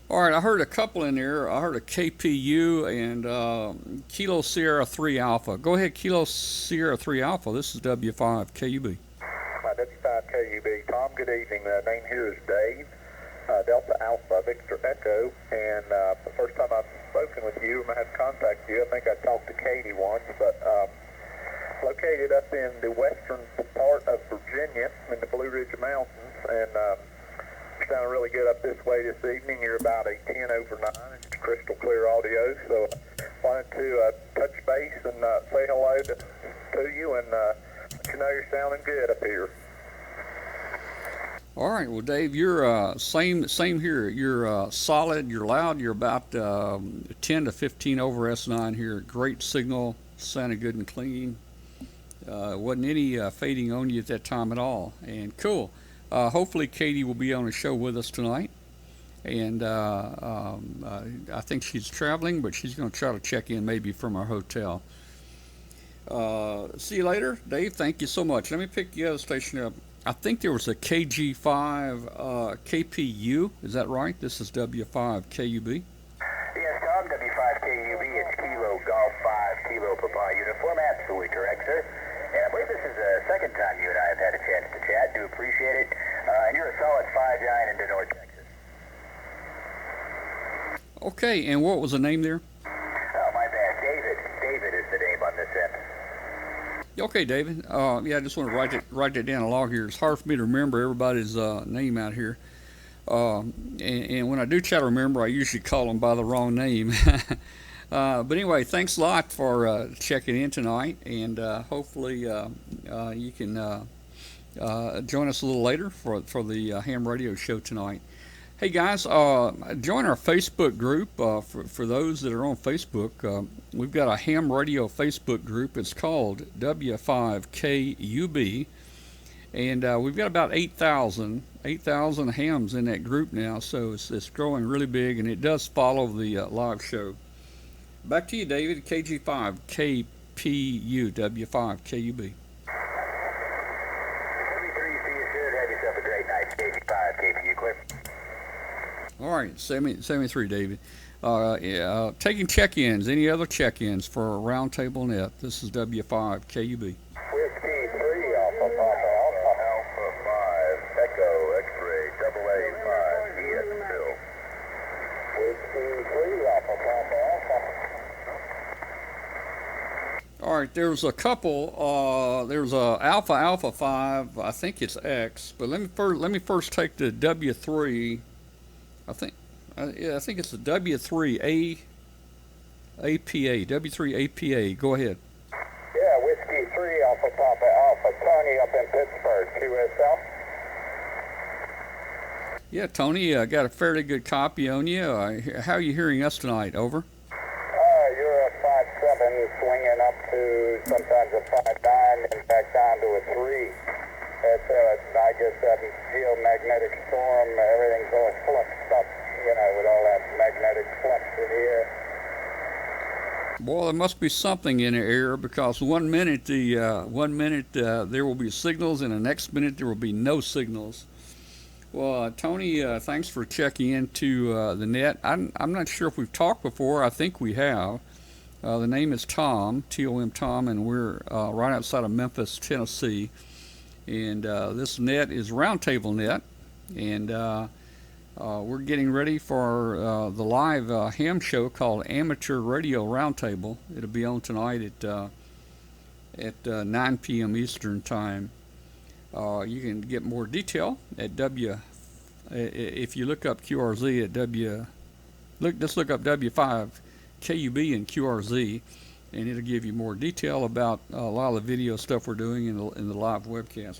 All right, I heard a couple in there. I heard a KPU and Kilo Sierra 3 Alpha. Go ahead, Kilo Sierra 3 Alpha. This is W5 KUB. W5 KUB. Tom, good evening. The name here is Dave. Delta Alpha, Victor Echo. And the first time I've spoken with you, I had contact you. I think I talked to Katie once, but located up in the western part of Virginia in the Blue Ridge Mountains, and you're sounding really good up this way this evening. You're about a 10 over 9. It's crystal clear audio, so wanted to touch base and say hello to you and let you know you're sounding good up here. All right, well, Dave, you're same here. You're solid, you're loud, you're about 10 to 15 over S9 here. Great signal, sounded good and clean. Wasn't any fading on you at that time at all. And cool. Hopefully Katie will be on the show with us tonight. And I think she's traveling, but she's going to try to check in maybe from our hotel. See you later, Dave. Thank you so much. Let me pick the other station up. I think there was a KG5 KPU. Is that right? This is W5 KUB. Yes, Tom, W5KUB, it's Kilo Golf 5, Kilo Papa Uniform, absolutely correct, sir. And I believe this is the second time you and I have had a chance to chat. Do appreciate it. And you're a solid 5-9 into North Texas. Okay, and what was the name there? Oh, my bad. David is the name on this end. Okay, David. Yeah, I just want to write that down a log here. It's hard for me to remember everybody's name out here. And when I do try to remember, I usually call them by the wrong name. But anyway, thanks a lot for checking in tonight, and hopefully you can join us a little later for the ham radio show tonight. Hey guys, join our Facebook group. For those that are on Facebook, we've got a ham radio Facebook group. It's called W5KUB, and we've got about 8,000 hams in that group now, so it's growing really big, and it does follow the live show. Back to you, David. KG5 KPU W5KUB. 73, see you soon. Have yourself a great night. KG5 KPU, clear. All right, 73, David. Taking check-ins. Any other check-ins for Roundtable Net? This is W5 KUB. Whiskey 3, Alpha Papa Alpha 5, Echo X-ray, AA 5, EX Bill. Whiskey 3, Alpha Papa Alpha. All right, there's a couple. There's a Alpha 5. I think it's X. But let me first take the W3. I think it's the W3 APA. W3 APA. Go ahead. Yeah, Whiskey 3, Alpha Papa Alpha. Tony up in Pittsburgh, QSL. Yeah, Tony, I got a fairly good copy on you. How are you hearing us tonight? Over. You're a 5-7 swinging up to sometimes a 5-9 and back down to a 3. It's, I guess that geomagnetic storm, everything's all fluxed up, with all that magnetic flux in the air. Well, there must be something in the air, because one minute there will be signals, and the next minute there will be no signals. Well, Tony, thanks for checking into the net. I'm not sure if we've talked before. I think we have. The name is Tom, T-O-M Tom, and we're right outside of Memphis, Tennessee. And this net is Roundtable Net, and we're getting ready for the live ham show called Amateur Radio Roundtable. It'll be on tonight at 9 p.m. Eastern Time. You can get more detail at if you look up QRZ at just look up W5 KUB and QRZ, and it'll give you more detail about a lot of the video stuff we're doing in the live webcast.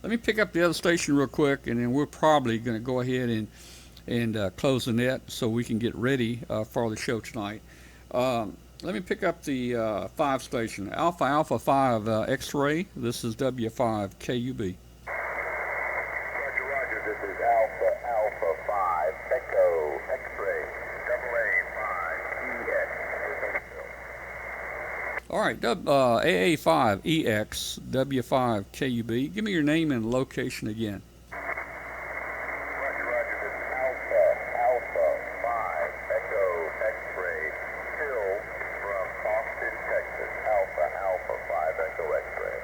Let me pick up the other station real quick, and then we're probably going to go ahead and close the net so we can get ready for the show tonight. Let me pick up the 5 station, Alpha 5 X-ray. This is W5 KUB. Roger, this is Alpha 5, Echo X-ray, AA 5, EX. All right, AA5EX, W5 KUB. Give me your name and location again. Roger, this is Alpha 5, Echo X-ray, Hill from Austin, Texas. Alpha 5, Echo X-ray.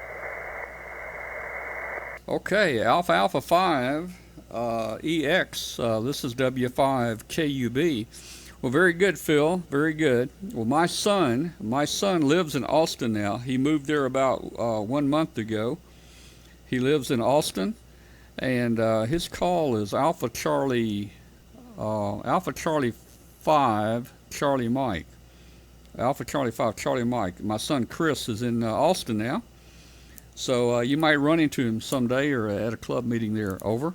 Okay, Alpha 5 EX. This is W5 KUB. Well, very good, Phil. Very good. Well, my son lives in Austin now. He moved there about 1 month ago. He lives in Austin, and his call is Alpha Charlie 5 Charlie Mike. Alpha Charlie 5 Charlie Mike. My son Chris is in Austin now, so you might run into him someday or at a club meeting there. Over.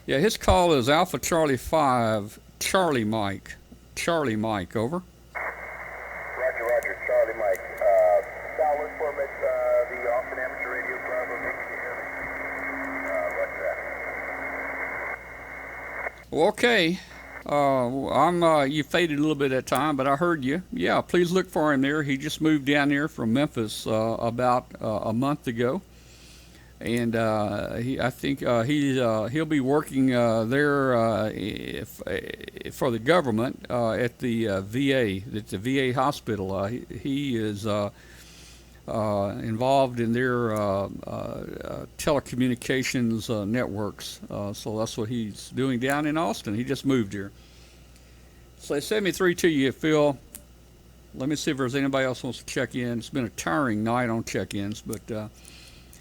Yeah, his call is Alpha Charlie 5, Charlie Mike. Charlie Mike, over. Roger, Charlie Mike. Sal, look for him at the Austin Amateur Radio Club. Roger that. Well, okay. You faded a little bit at that time, but I heard you. Yeah, please look for him there. He just moved down there from Memphis about a month ago. And I think he'll be working there for the government at the VA hospital. He is involved in their telecommunications networks. So that's what he's doing down in Austin. He just moved here. So they sent me 3 to you, Phil. Let me see if there's anybody else who wants to check in. It's been a tiring night on check-ins, but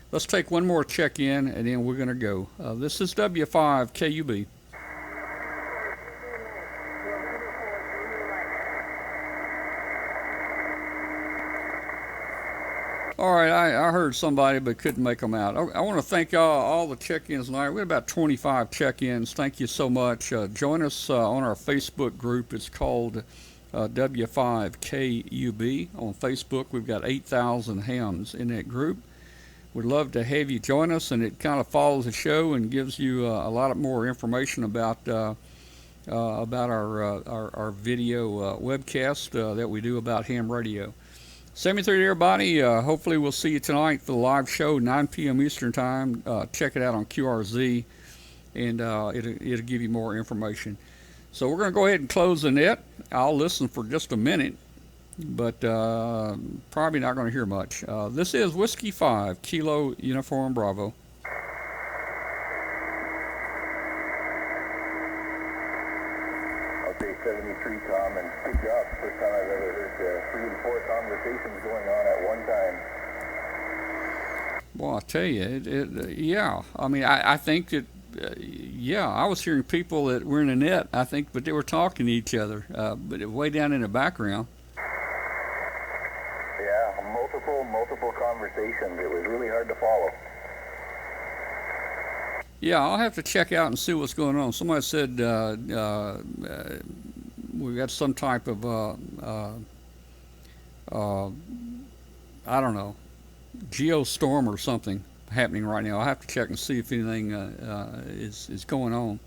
let's take one more check-in, and then we're going to go. This is W5 KUB. All right, I heard somebody but couldn't make them out. I want to thank all the check-ins tonight. We had about 25 check-ins. Thank you so much. Join us on our Facebook group. It's called W5KUB on Facebook. We've got 8,000 hams in that group. We'd love to have you join us, and it kind of follows the show and gives you a lot more information about our video webcast that we do about ham radio. 73 everybody. Hopefully we'll see you tonight for the live show, 9 p.m. Eastern Time. Check it out on QRZ, and it'll give you more information. So we're going to go ahead and close the net. I'll listen for just a minute, but probably not going to hear much. This is Whiskey 5, Kilo Uniform Bravo. Okay, 73, Tom, and good job. First time I've ever heard 3 and 4 conversations going on at one time. Well, I tell you, yeah. I mean, I think that, yeah, I was hearing people that were in the net, I think, but they were talking to each other, but way down in the background. Yeah, multiple conversations. It was really hard to follow. Yeah, I'll have to check out and see what's going on. Somebody said we got some type of, I don't know, geostorm or something happening right now. I'll have to check and see if anything is going on.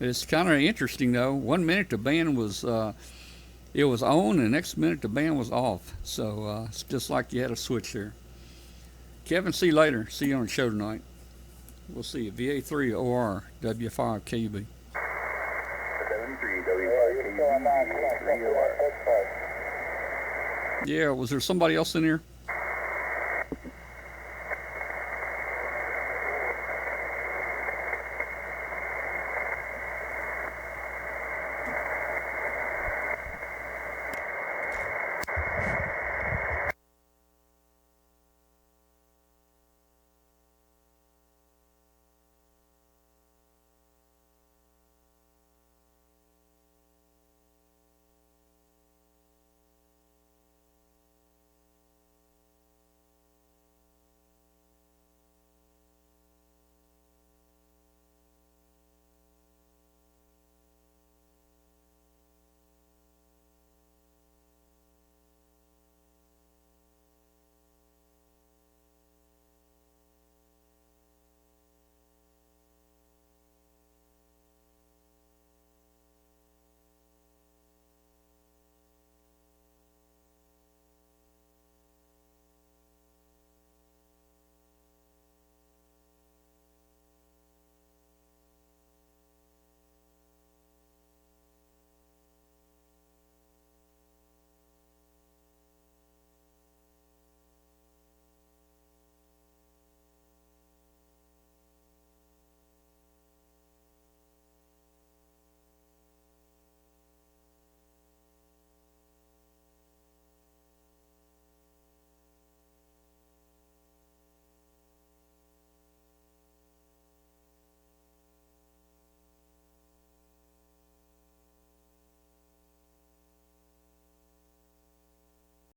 It's kind of interesting, though. 1 minute the band was it was on, and the next minute the band was off. So it's just like you had a switch there. Kevin, see you later. See you on the show tonight. We'll see you. VA3 OR W5 KUB. 73 W5 KUB. Yeah, was there somebody else in here?